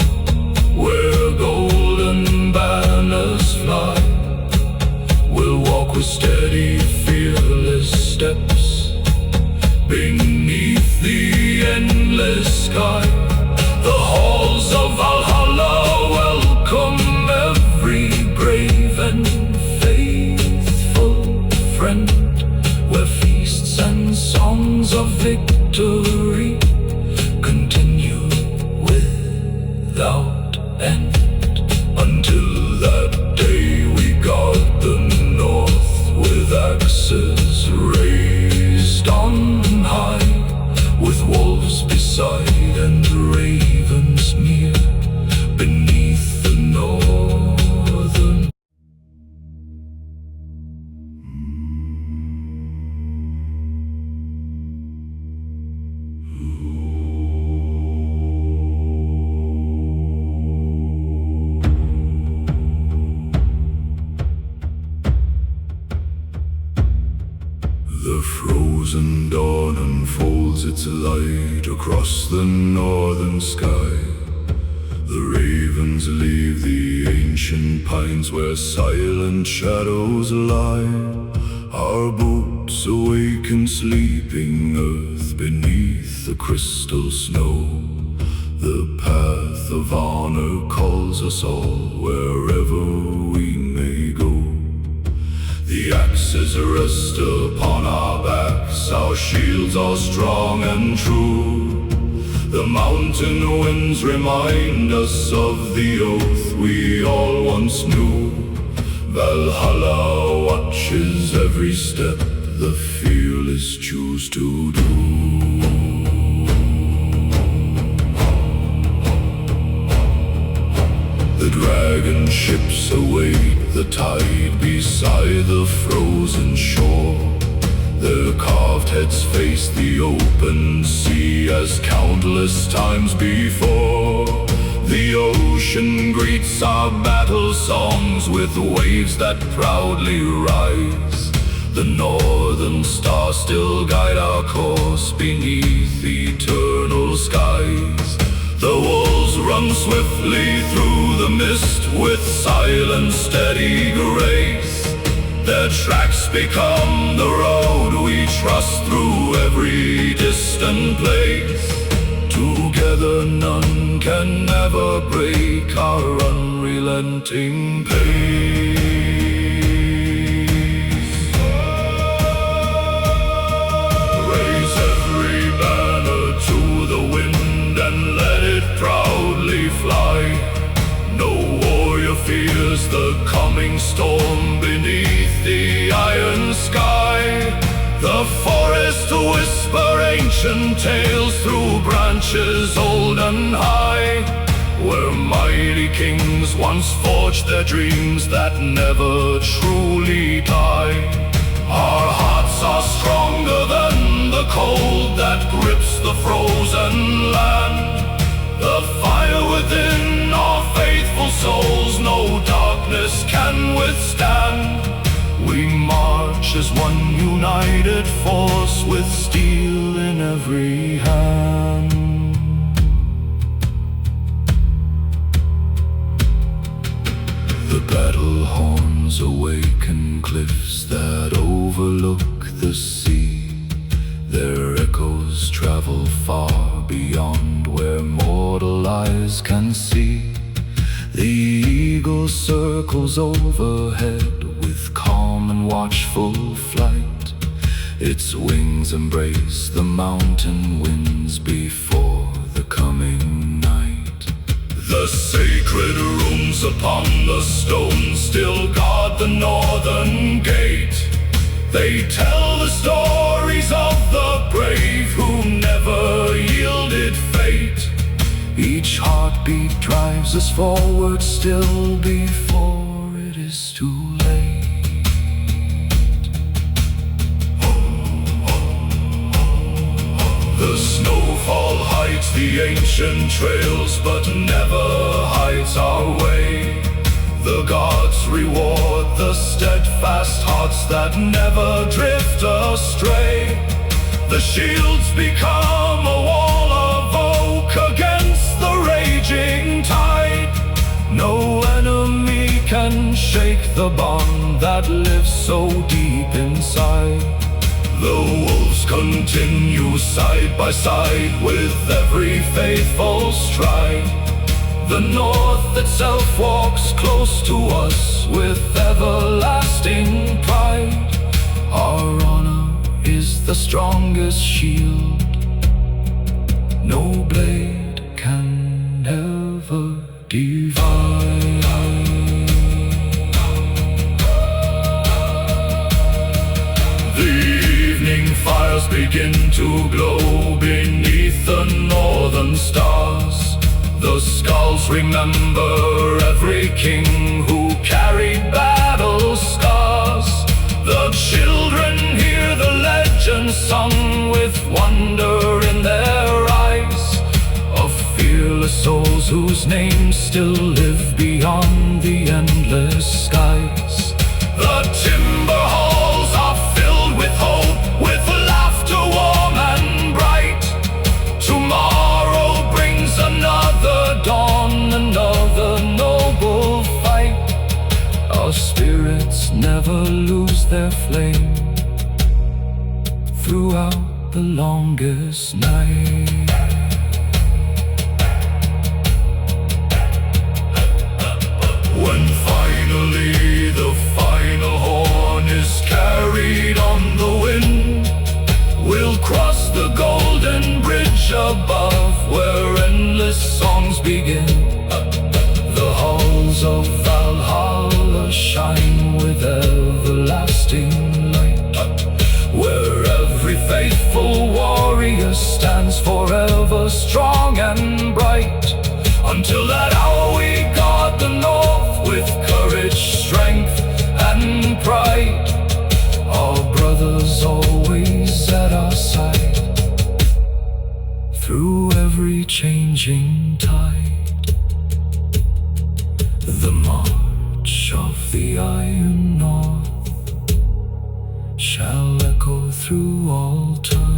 where golden banners fly, we'll walk with steady, fearless steps beneath the endless sky. The halls of Valhalla welcome every brave and faithful friend, where feasts and songs of victory continue without end. Until that day we guard the North with axes raised on high, with wolves beside and ravens near, beneath the northern. The frozen dawn unfolds its light across the northern sky. The ravens leave the ancient pines where silent shadows lie. Our boots awaken sleeping earth beneath the crystal snow. The path of honor calls us all wherever we may go. The axes rest upon our backs, our shields are strong and true. The mountain winds remind us of the oath we all once knew. Valhalla watches every step the fearless choose to do. The dragon dragon ships await the tide beside the frozen shore. Their carved heads face the open sea as countless times before. The ocean greets our battle songs with waves that proudly rise. The northern stars still guide our course beneath eternal skies. The wolves run swiftly through the mist with silent, steady grace. Their tracks become the road we trust through every distant place. Together none can ever break our unrelenting pace. Raise every banner to the wind and let it proudly fly. No warrior fears the coming storm beneath the iron sky. The forest whisper ancient tales through branches old and high, where mighty kings once forged their dreams that never truly die. Our hearts are stronger than the cold that grips the frozen land. The fire within our faithful souls no darkness can withstand. We march as one united force with steel in every hand. The battle horns awaken cliffs that overlook the sea. Their echoes travel far beyond where mortal eyes can see. The eagle circles overhead with calm and watchful flight. Its wings embrace the mountain winds before the coming night. The sacred runes upon the stones still guard the northern gate. They tell the stories of the brave who never yielded fate. Each heartbeat drives us forward still before it is too late. The snowfall hides the ancient trails but never hides our way. The gods reward the steadfast hearts that never drift astray. The shields become a wall of oak against the raging tide. No enemy can shake the bond that lives so deep inside. The wolves continue side by side with every faithful stride. The North itself walks close to us with everlasting pride. Our honor is the strongest shield. No blade can ever divide. The evening fires begin to glow beneath the northern stars. The skulls remember every king who carried battle scars. The children hear the legends sung with wonder in their eyes, of fearless souls whose names still live beyond the endless skies. The timber halls are filled with hope, with laughter warm and bright. Tomorrow brings another dawn, another noble fight. Our spirits never lose their flame throughout the longest night. When finally the final horn is carried on the wind, we'll cross the golden bridge above where endless songs begin. The halls of Valhalla shine with everlasting light, where every faithful warrior stands forever strong and bright. Until that hour we guard the North changing tide, the march of the Iron North shall echo through all time.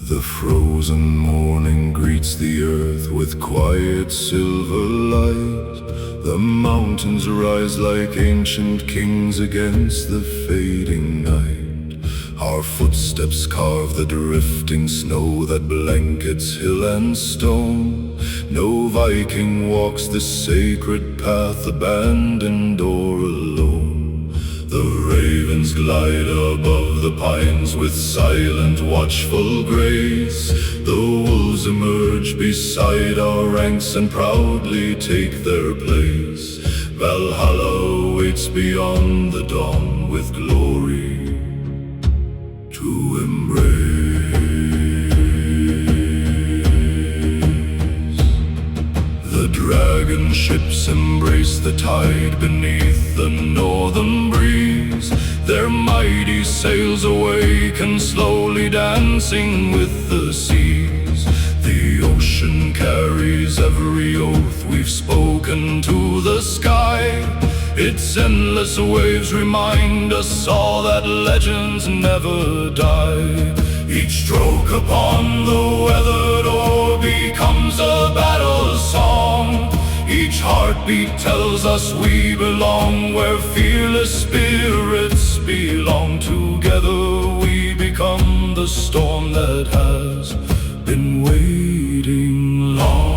The frozen morning greets the earth with quiet silver light. The mountains rise like ancient kings against the fading night. Our footsteps carve the drifting snow that blankets hill and stone. No Viking walks this sacred path abandoned or alone. The ravens glide above the pines with silent, watchful grace. The wolves emerge beside our ranks and proudly take their place. Valhalla waits beyond the dawn with glory to embrace. The dragon ships embrace the tide beneath the northern breeze. Their mighty sails awaken, slowly dancing with the seas. The ocean carries every oath we've spoken to the sky. Its endless waves remind us all that legends never die. Each stroke upon the weathered oar becomes a battle song. Each heartbeat tells us we belong where fearless spirits belong. Together we become the storm that has been waiting long.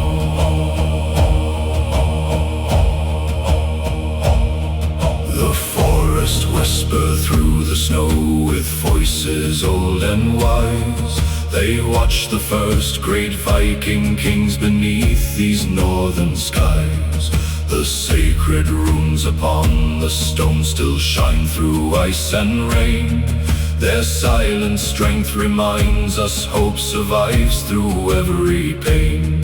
The forests whisper through the snow with voices old and wise. They watch the first great Viking kings beneath these northern skies. The sacred runes upon the stone still shine through ice and rain. Their silent strength reminds us hope survives through every pain.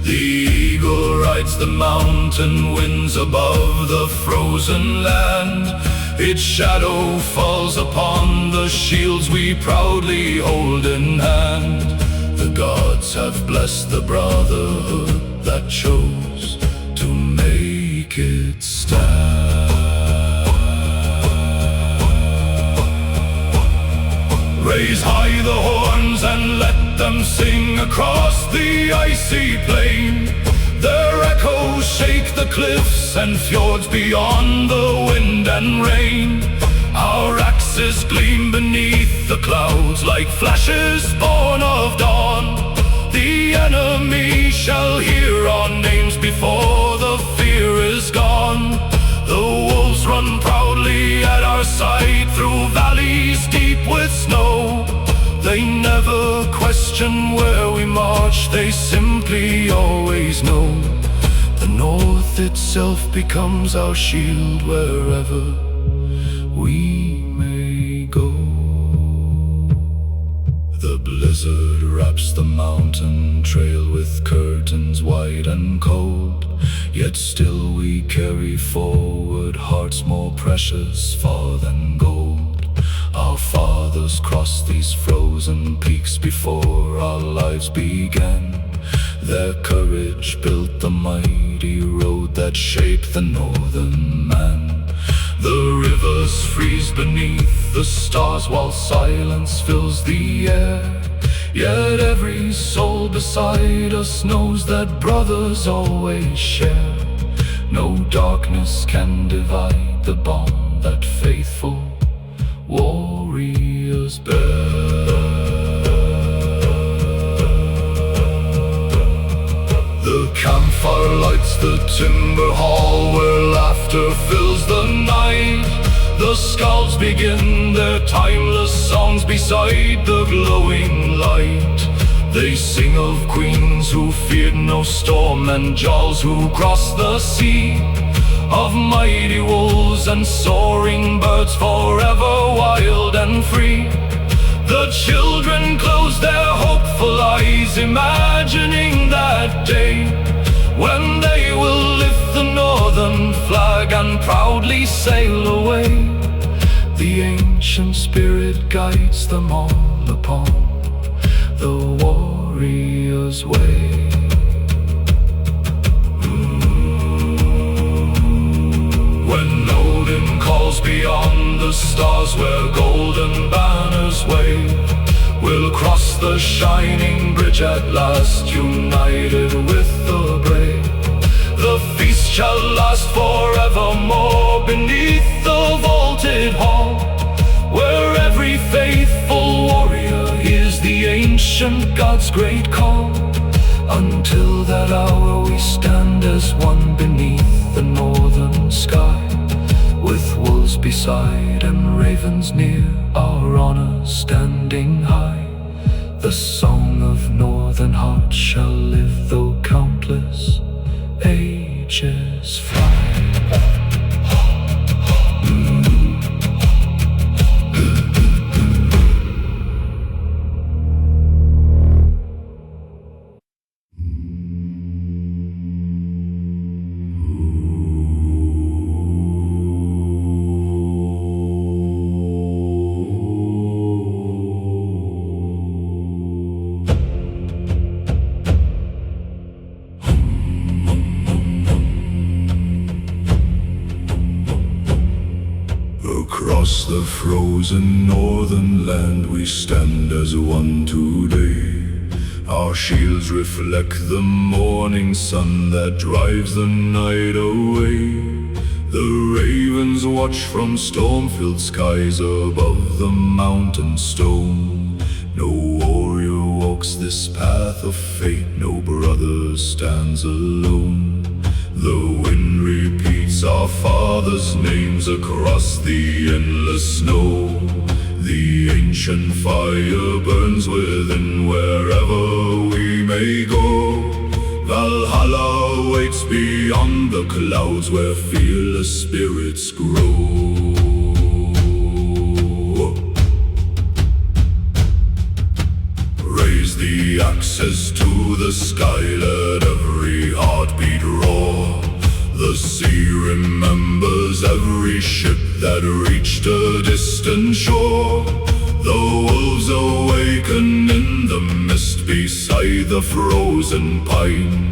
The eagle rides the mountain winds above the frozen land. Its shadow falls upon the shields we proudly hold in hand. The gods have blessed the brotherhood that chose to make it stand. Raise high the horns and let them sing across the icy plain. Their echoes shake the cliffs and fjords beyond the wind and rain. Our axes gleam beneath the clouds like flashes born of dawn. The enemy shall hear our names before the fear is gone. The wolves run proudly at our side through valleys deep with snow. They never question where we march, they simply always know. The north itself becomes our shield wherever we may go. The blizzard wraps the mountain trail with curtains white and cold. Yet still we carry forward hearts more precious far than gold. Our fathers crossed these frozen peaks before our lives began. Their courage built the mighty road that shaped the northern man. The rivers freeze beneath the stars while silence fills the air. Yet every soul beside us knows that brothers always share. No darkness can divide the bond that faithful warriors bear. The campfire lights the timber hall where laughter fills the night. The skalds begin their timeless songs beside the glowing light. They sing of queens who feared no storm, and jarls who crossed the sea, of mighty wolves and soaring birds, forever wild and free. The children close their hopeful eyes, imagining that day when they will lift the northern flag and proudly sail away. The ancient spirit guides them all upon the warrior's way. When Odin calls beyond the stars where golden banners wave, we'll cross the shining bridge at last, united with the brave. The feast shall last forevermore beneath the vaulted hall, where every faithful warrior hears the ancient God's great call. Until that hour we stand as one beneath the northern sky, with wolves beside and ravens near, our honor standing high. The song of northern hearts shall live though countless ages fly. Across the frozen northern land we stand as one today. Our shields reflect the morning sun that drives the night away. The ravens watch from storm-filled skies above the mountain stone. No warrior walks this path of fate, no brother stands alone. The wind repeats our fathers' names across the endless snow. The ancient fire burns within wherever we may go. Valhalla awaits beyond the clouds where fearless spirits grow. Raise the axes to the sky, let every heartbeat roar. The sea remembers every ship that reached a distant shore. The wolves awaken in the mist beside the frozen pine.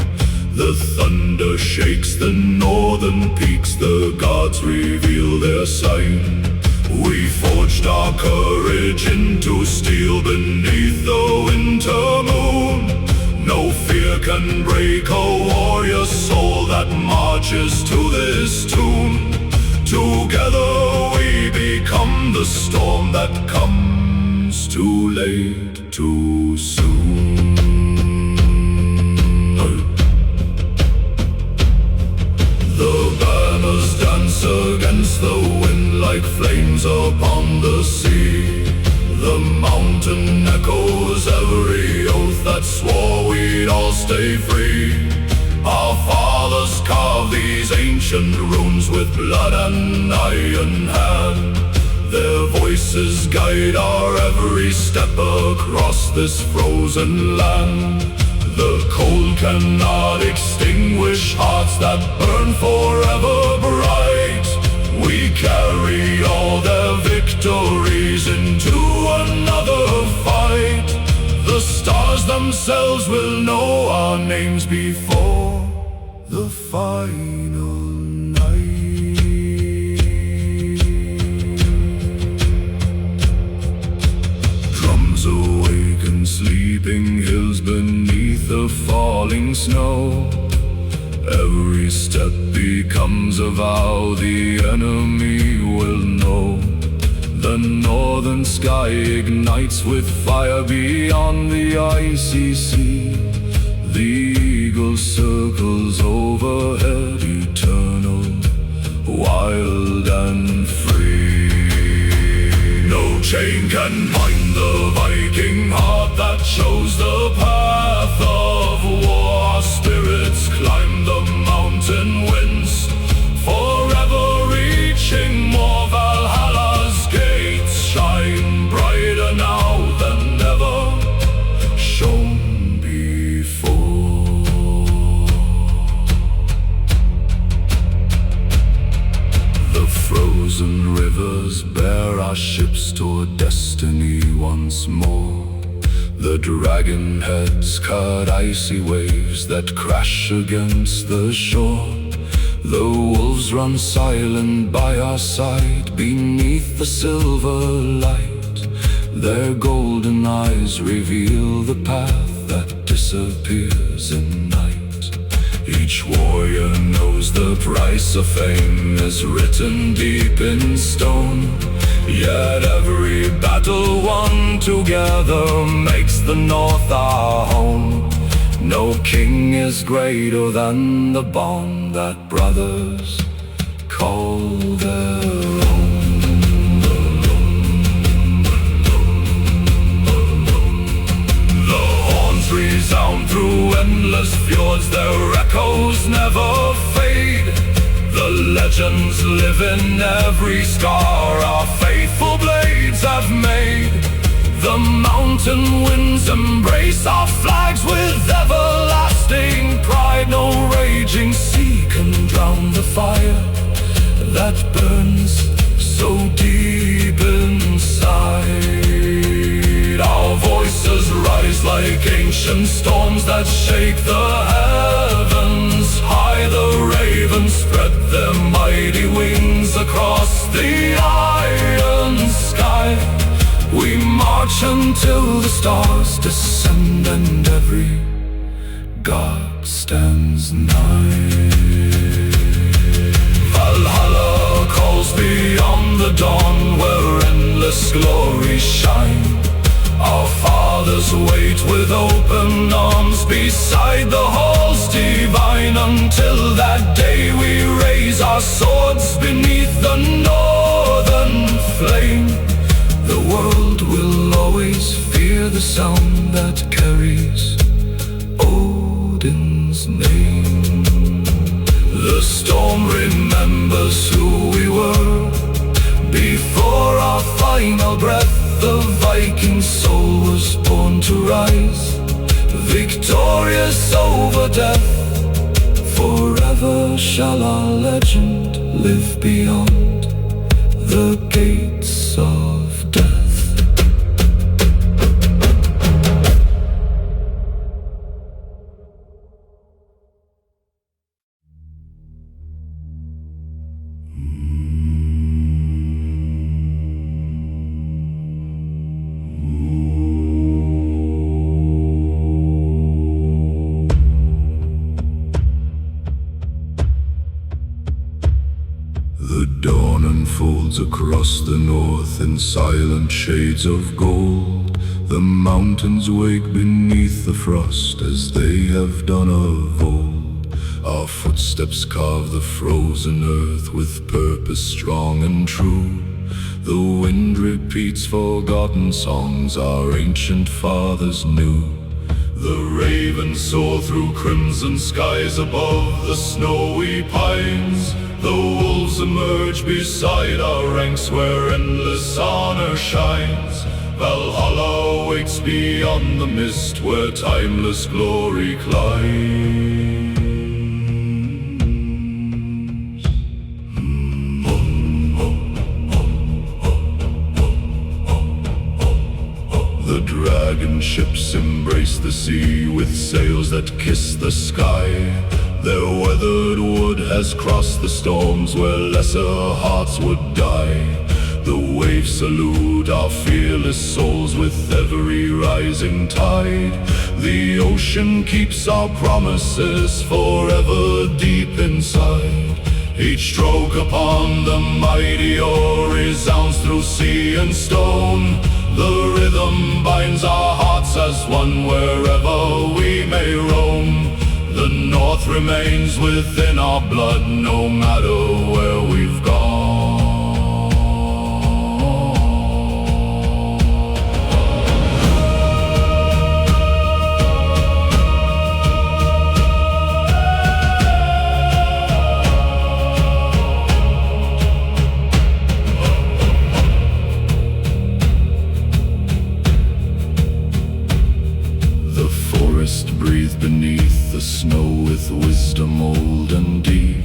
The thunder shakes the northern peaks, the gods reveal their sign. We forged our courage into steel beneath the winter moon. No fear can break a warrior's soul that marches to this tune. Together we become the storm that comes too late, too soon. The banners dance against the wind like flames upon the sea. The mountain echoes every oath that swore we'd all stay free. Our fathers carved these ancient runes with blood and iron hand. Their voices guide our every step across this frozen land. The cold cannot extinguish hearts that burn forever bright. We carry all their victories into another fight. The stars themselves will know our names before the final night. Drums awaken sleeping hills beneath the falling snow. Every step becomes a vow the enemy will know. The northern sky ignites with fire beyond the icy sea. The eagle circles overhead, eternal, wild and free. No chain can bind the Viking heart that chose the path. our ships toward destiny once more. The dragon heads cut icy waves that crash against the shore. The wolves run silent by our side beneath the silver light. Their golden eyes reveal the path that disappears in night. Each warrior knows the price of fame is written deep in stone. Yet every battle won together makes the North our home. No king is greater than the bond that brothers call their own. The horns resound through endless fjords, their echoes never fade. The legends live in every scar our faithful blades have made. The mountain winds embrace our flags with everlasting pride. No raging sea can drown the fire that burns so deep inside. Our voices rise like ancient storms that shake the heavens high. The ravens spread their mighty wings across the iron sky. We march until the stars descend and every god stands nigh. Valhalla calls beyond the dawn where endless glories shine. Our fathers wait with open arms beside the halls divine. Until that day we raise our swords beneath the northern flame. The world will always fear the sound that carries Odin's name. The storm remembers who we were before our final breath. The Viking soul was born to rise, victorious over death. Forever shall our legend live beyond the gates of death. The dawn unfolds across the north in silent shades of gold. The mountains wake beneath the frost as they have done of old. Our footsteps carve the frozen earth with purpose strong and true. The wind repeats forgotten songs our ancient fathers knew. The ravens soar through crimson skies above the snowy pines. The wolves emerge beside our ranks where endless honor shines. Valhalla awaits beyond the mist where timeless glory climbs. The dragon ships embrace the sea with sails that kiss the sky. Their weathered wood has crossed the storms where lesser hearts would die. The waves salute our fearless souls with every rising tide. The ocean keeps our promises forever deep inside. Each stroke upon the mighty oar resounds through sea and stone. The rhythm binds our hearts as one wherever we may roam. The North remains within our blood no matter where we've gone. The forest breathed beneath the snow with wisdom old and deep.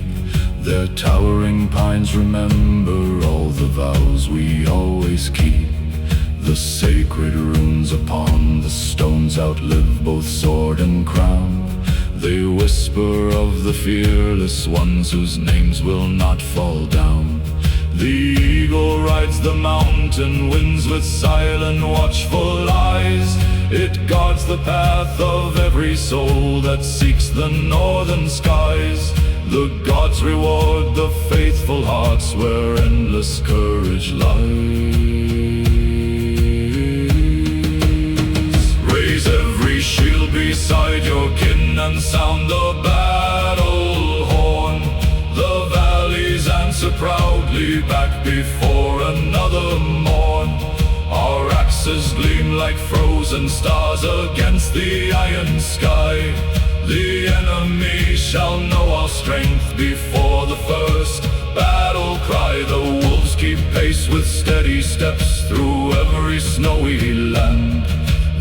Their towering pines remember all the vows we always keep. The sacred runes upon the stones outlive both sword and crown. They whisper of the fearless ones whose names will not fall down. The eagle rides the mountain winds with silent watchful eyes. It guards the path of every soul that seeks the northern skies. The gods reward the faithful hearts where endless courage lies. Raise every shield beside your kin and sound the battle horn. The valleys answer proudly back before another morn. Our axes gleam like frozen stars against the iron sky. The enemy shall know our strength before the first battle cry. The wolves keep pace with steady steps through every snowy land.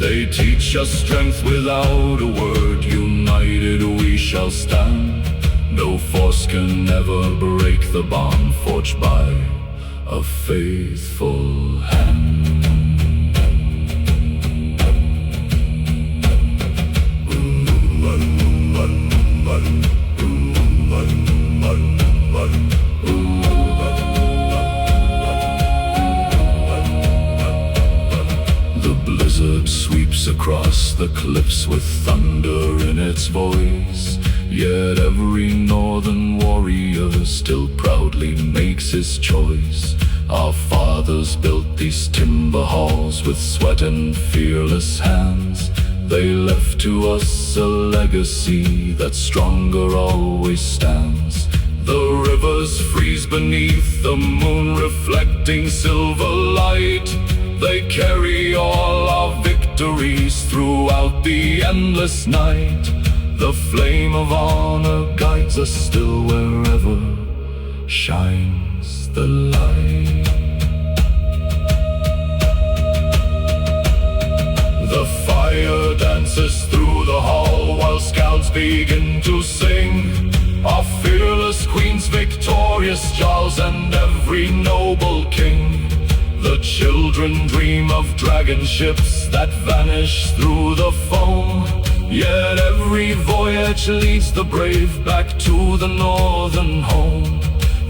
They teach us strength without a word. United we shall stand. No force can ever break the bond forged by a faithful hand. The blizzard sweeps across the cliffs with thunder in its voice. Yet every northern warrior still proudly makes his choice. Our fathers built these timber halls with sweat and fearless hands. They left to us a legacy that stronger always stands. The rivers freeze beneath the moon reflecting silver light. They carry all our victories throughout the endless night. The flame of honor guides us still wherever shines the light. The fire dances through the hall while scouts begin to sing. Our fearless queens, victorious jarls, and every noble king. The children dream of dragon ships that vanish through the foam. Yet every voyage leads the brave back to the northern home.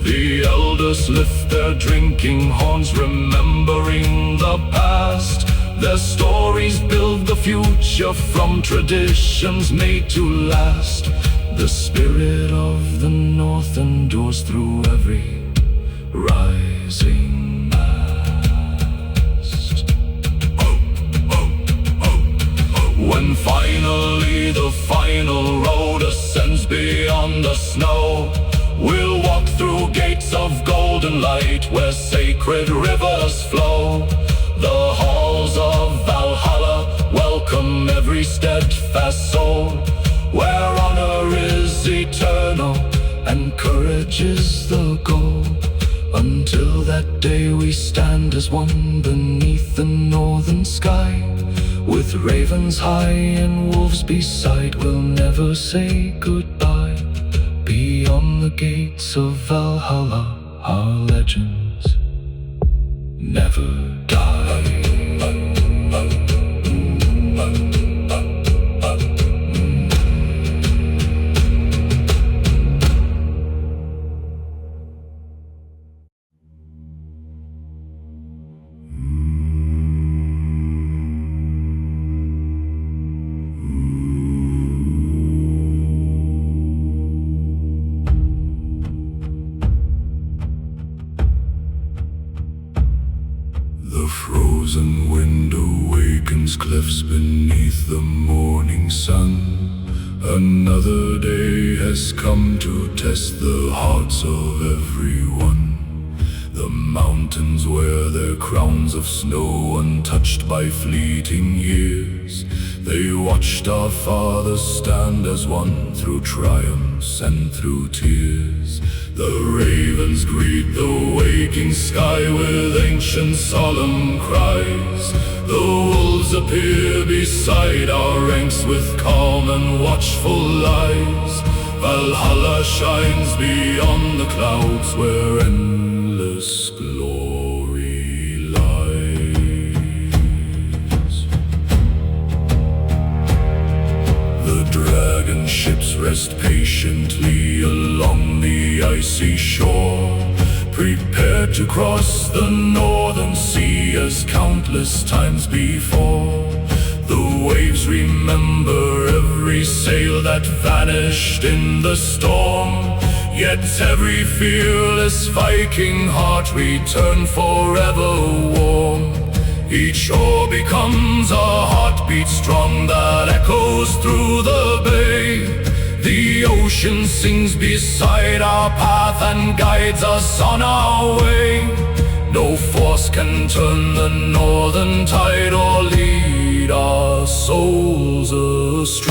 The elders lift their drinking horns, remembering the past. Their stories build the future from traditions made to last. The spirit of the North endures through every rising mast. When finally the final road ascends beyond the snow, we'll walk through gates of golden light where sacred rivers flow. The halls of Valhalla welcome every steadfast soul, where honor is eternal and courage is the goal. Until that day we stand as one beneath the northern sky. With ravens high and wolves beside, we'll never say goodbye. Beyond the gates of Valhalla, our legends never die. The frozen wind awakens cliffs beneath the morning sun. Another day has come to test the hearts of everyone. The mountains wear their crowns of snow untouched by fleeting years. They watched our fathers stand as one through triumphs and through tears. The ravens greet the waking sky with ancient solemn cries. The wolves appear beside our ranks with calm and watchful eyes. Valhalla shines beyond the clouds where endless glory lies. The dragon ships rest patiently along the icy shore, prepared to cross the northern sea as countless times before. The waves remember every sail that vanished in the storm, yet every fearless Viking heart returned forever warm. Each oar becomes a heartbeat strong that echoes through the bay. The ocean sings beside our path and guides us on our way. No force can turn the northern tide or lead our souls astray.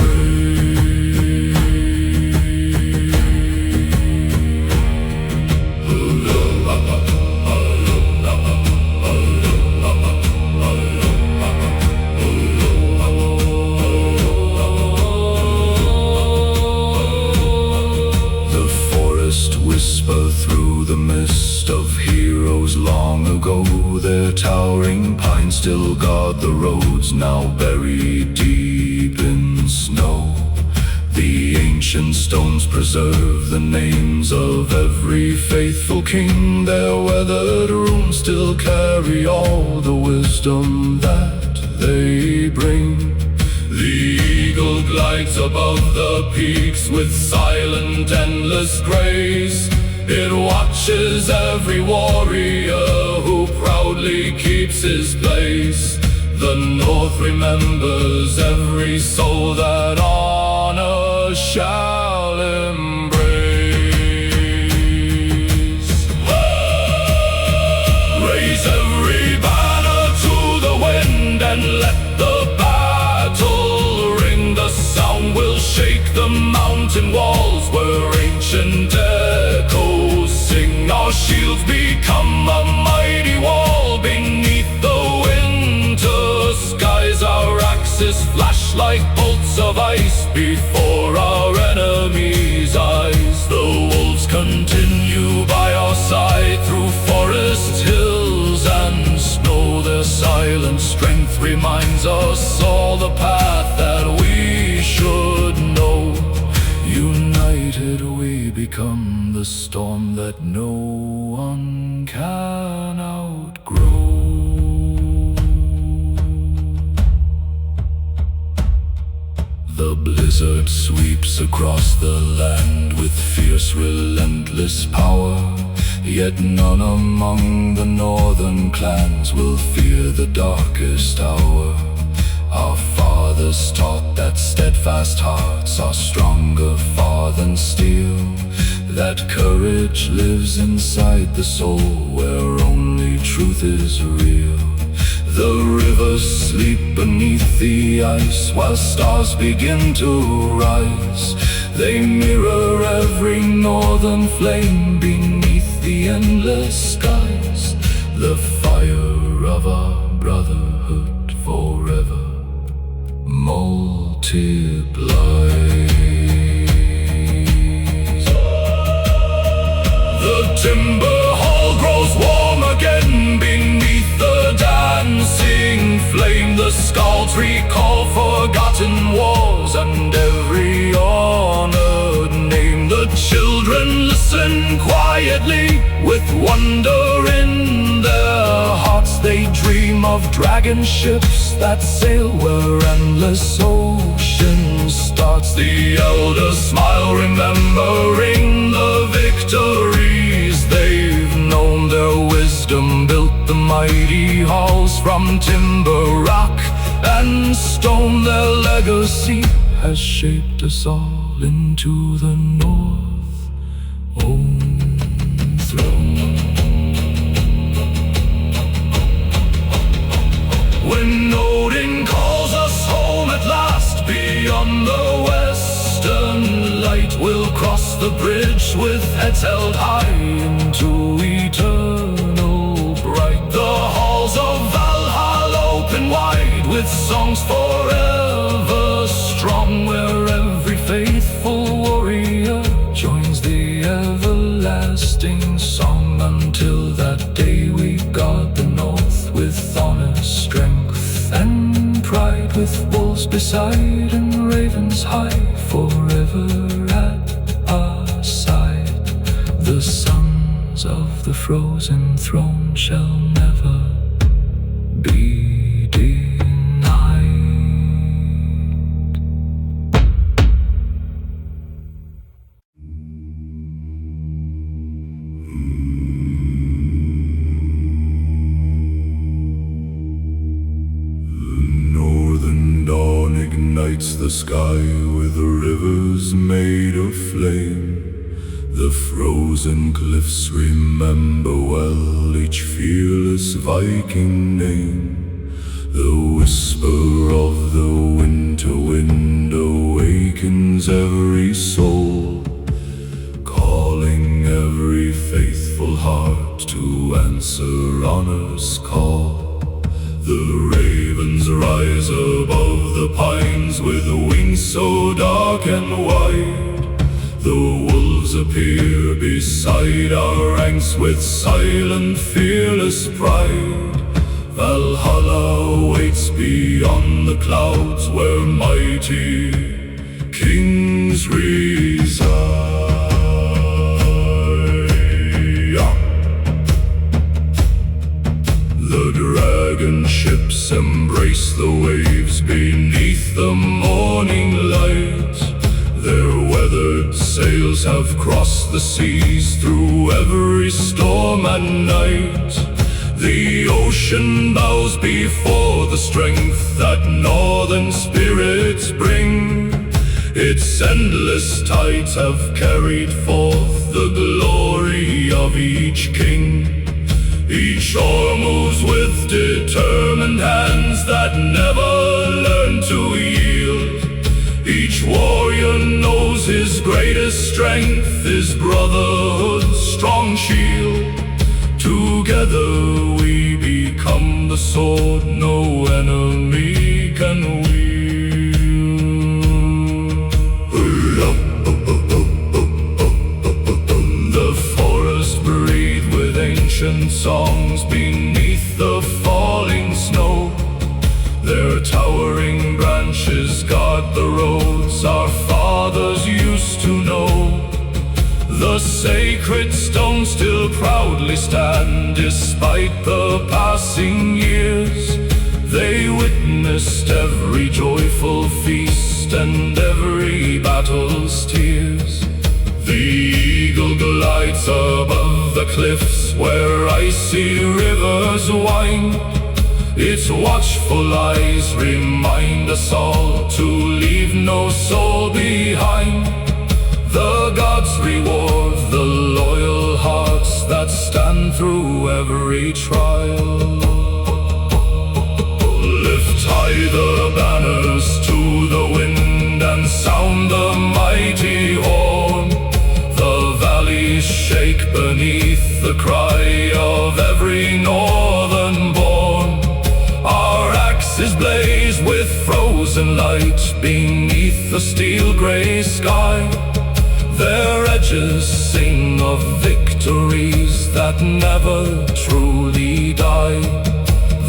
Whisper through the mist of heroes long ago. Their towering pines still guard the roads, now buried deep in snow. The ancient stones preserve the names of every faithful king. Their weathered runes still carry all the wisdom that they bring. The eagle glides above the peaks with silent, endless grace. It watches every warrior who proudly keeps his place. The North remembers every soul that honor shall embrace. Raise every banner to the wind and let the battle ring. The sound will shake the mountain walls where ancient echoes sing. Our shields become a mighty wall beneath the winter skies. Our axes flash like bolts of ice before our enemies' eyes. The wolves continue by our side through forests, hills and snow. Their silent strength reminds us all the path that we should know. United we become the storm that no one can outgrow. The blizzard sweeps across the land with fierce, relentless power. Yet none among the northern clans will fear the darkest hour. Our fathers taught that steadfast hearts are stronger far than steel, that courage lives inside the soul where only truth is real. The rivers sleep beneath the ice while stars begin to rise. They mirror every northern flame beneath the endless skies. The fire of our brotherhood forever multiplies. The timber hall grows warm again beneath the dancing flame. The skalds recall forgotten wars and every honored name. The children listen quietly with wonder in their hearts. They dream of dragon ships that sail where endless ocean starts. The elders smile remembering the victories they've known. Their wisdom built the mighty halls from timber, rock and stone. Their legacy has shaped us all into the North own throne. When Odin calls us home at last, beyond the western light, we'll cross the bridge with heads held high into eternal bright. The halls of Valhalla open wide with songs forever strong, where every faithful warrior beside and ravens high, forever at our side. The sons of the frozen throne shall never be denied. Northern dawn ignites the sky with rivers made of flame. The frozen cliffs remember well each fearless Viking name. The whisper of the winter wind awakens every soul, calling every faithful heart to answer honor's call. The ravens rise above the pines with wings so dark and wide. The wolves appear beside our ranks with silent, fearless pride. Valhalla awaits beyond the clouds where mighty kings reside. The dragon ships embrace the waves beneath the morning light. Their weathered sails have crossed the seas through every storm and night. The ocean bows before the strength that northern spirits bring. Its endless tides have carried forth the glory of each king. Each oar moves with determined hands that never learn to yield. Each warrior knows his greatest strength is brotherhood's strong shield. Together we become the sword no enemy can wield. The forest breathes with ancient songs beneath the falling snow. Their towering branches guard the roads our fathers used to know. The sacred stones still proudly stand despite the passing years. They witnessed every joyful feast and every battle's tears. The eagle glides above the cliffs where icy rivers wind. Its watchful eyes remind us all to leave no soul behind. The gods reward the loyal hearts that stand through every trial. Lift high the banners to the wind and sound the mighty horn. The valleys shake beneath the cry of every northern born. Our axes blaze with frozen light beneath the steel gray sky. Their edges sing of victories that never truly die.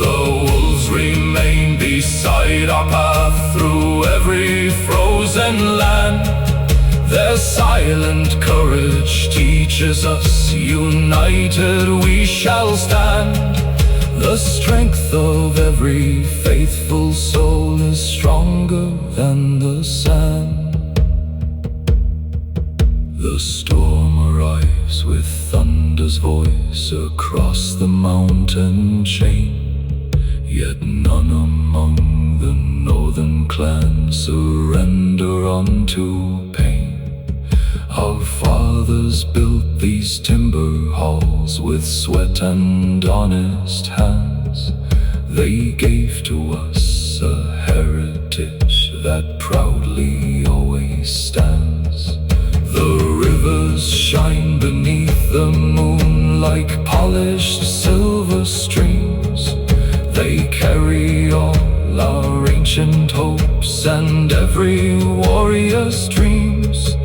The wolves remain beside our path through every frozen land. Their silent courage teaches us united we shall stand. The strength of every faithful soul is stronger than the sand. The storm arrives with thunder's voice across the mountain chain. Yet none among the northern clans surrender unto pain. Our fathers built these timber halls with sweat and honest hands. They gave to us a heritage that proudly always stands. The rivers shine beneath the moon like polished silver streams. They carry all our ancient hopes and every warrior's dreams.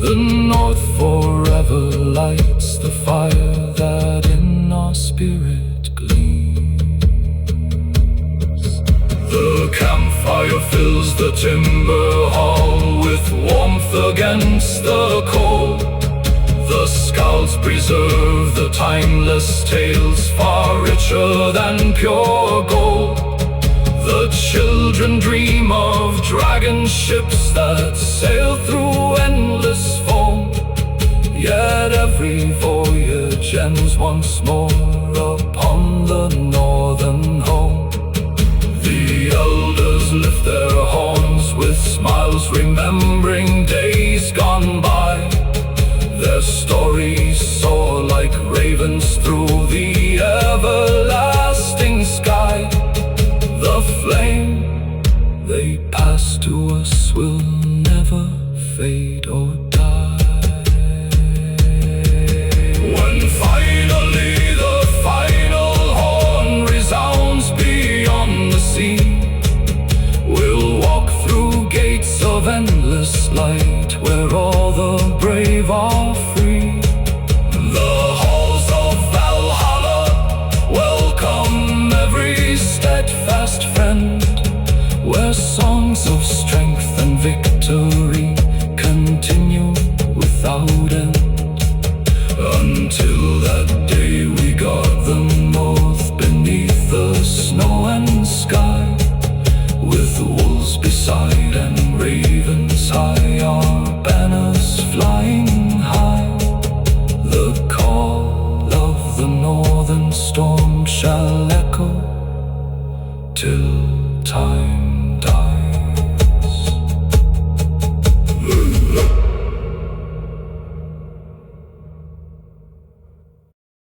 The north forever lights the fire that in our spirit gleams. The campfire fire fills the timber hall with warmth against the cold. The scouts preserve the timeless tales, far richer than pure gold. The children dream of dragon ships that sail through endless foam. Yet every voyage ends once more upon the northern home. The elders lift their horns with smiles, remembering days gone by. Their stories soar like ravens through the everlasting sky. The flame they pass to us will never fade or die. When finally the final horn resounds beyond the sea, we'll walk through gates of endless light where all the brave are free.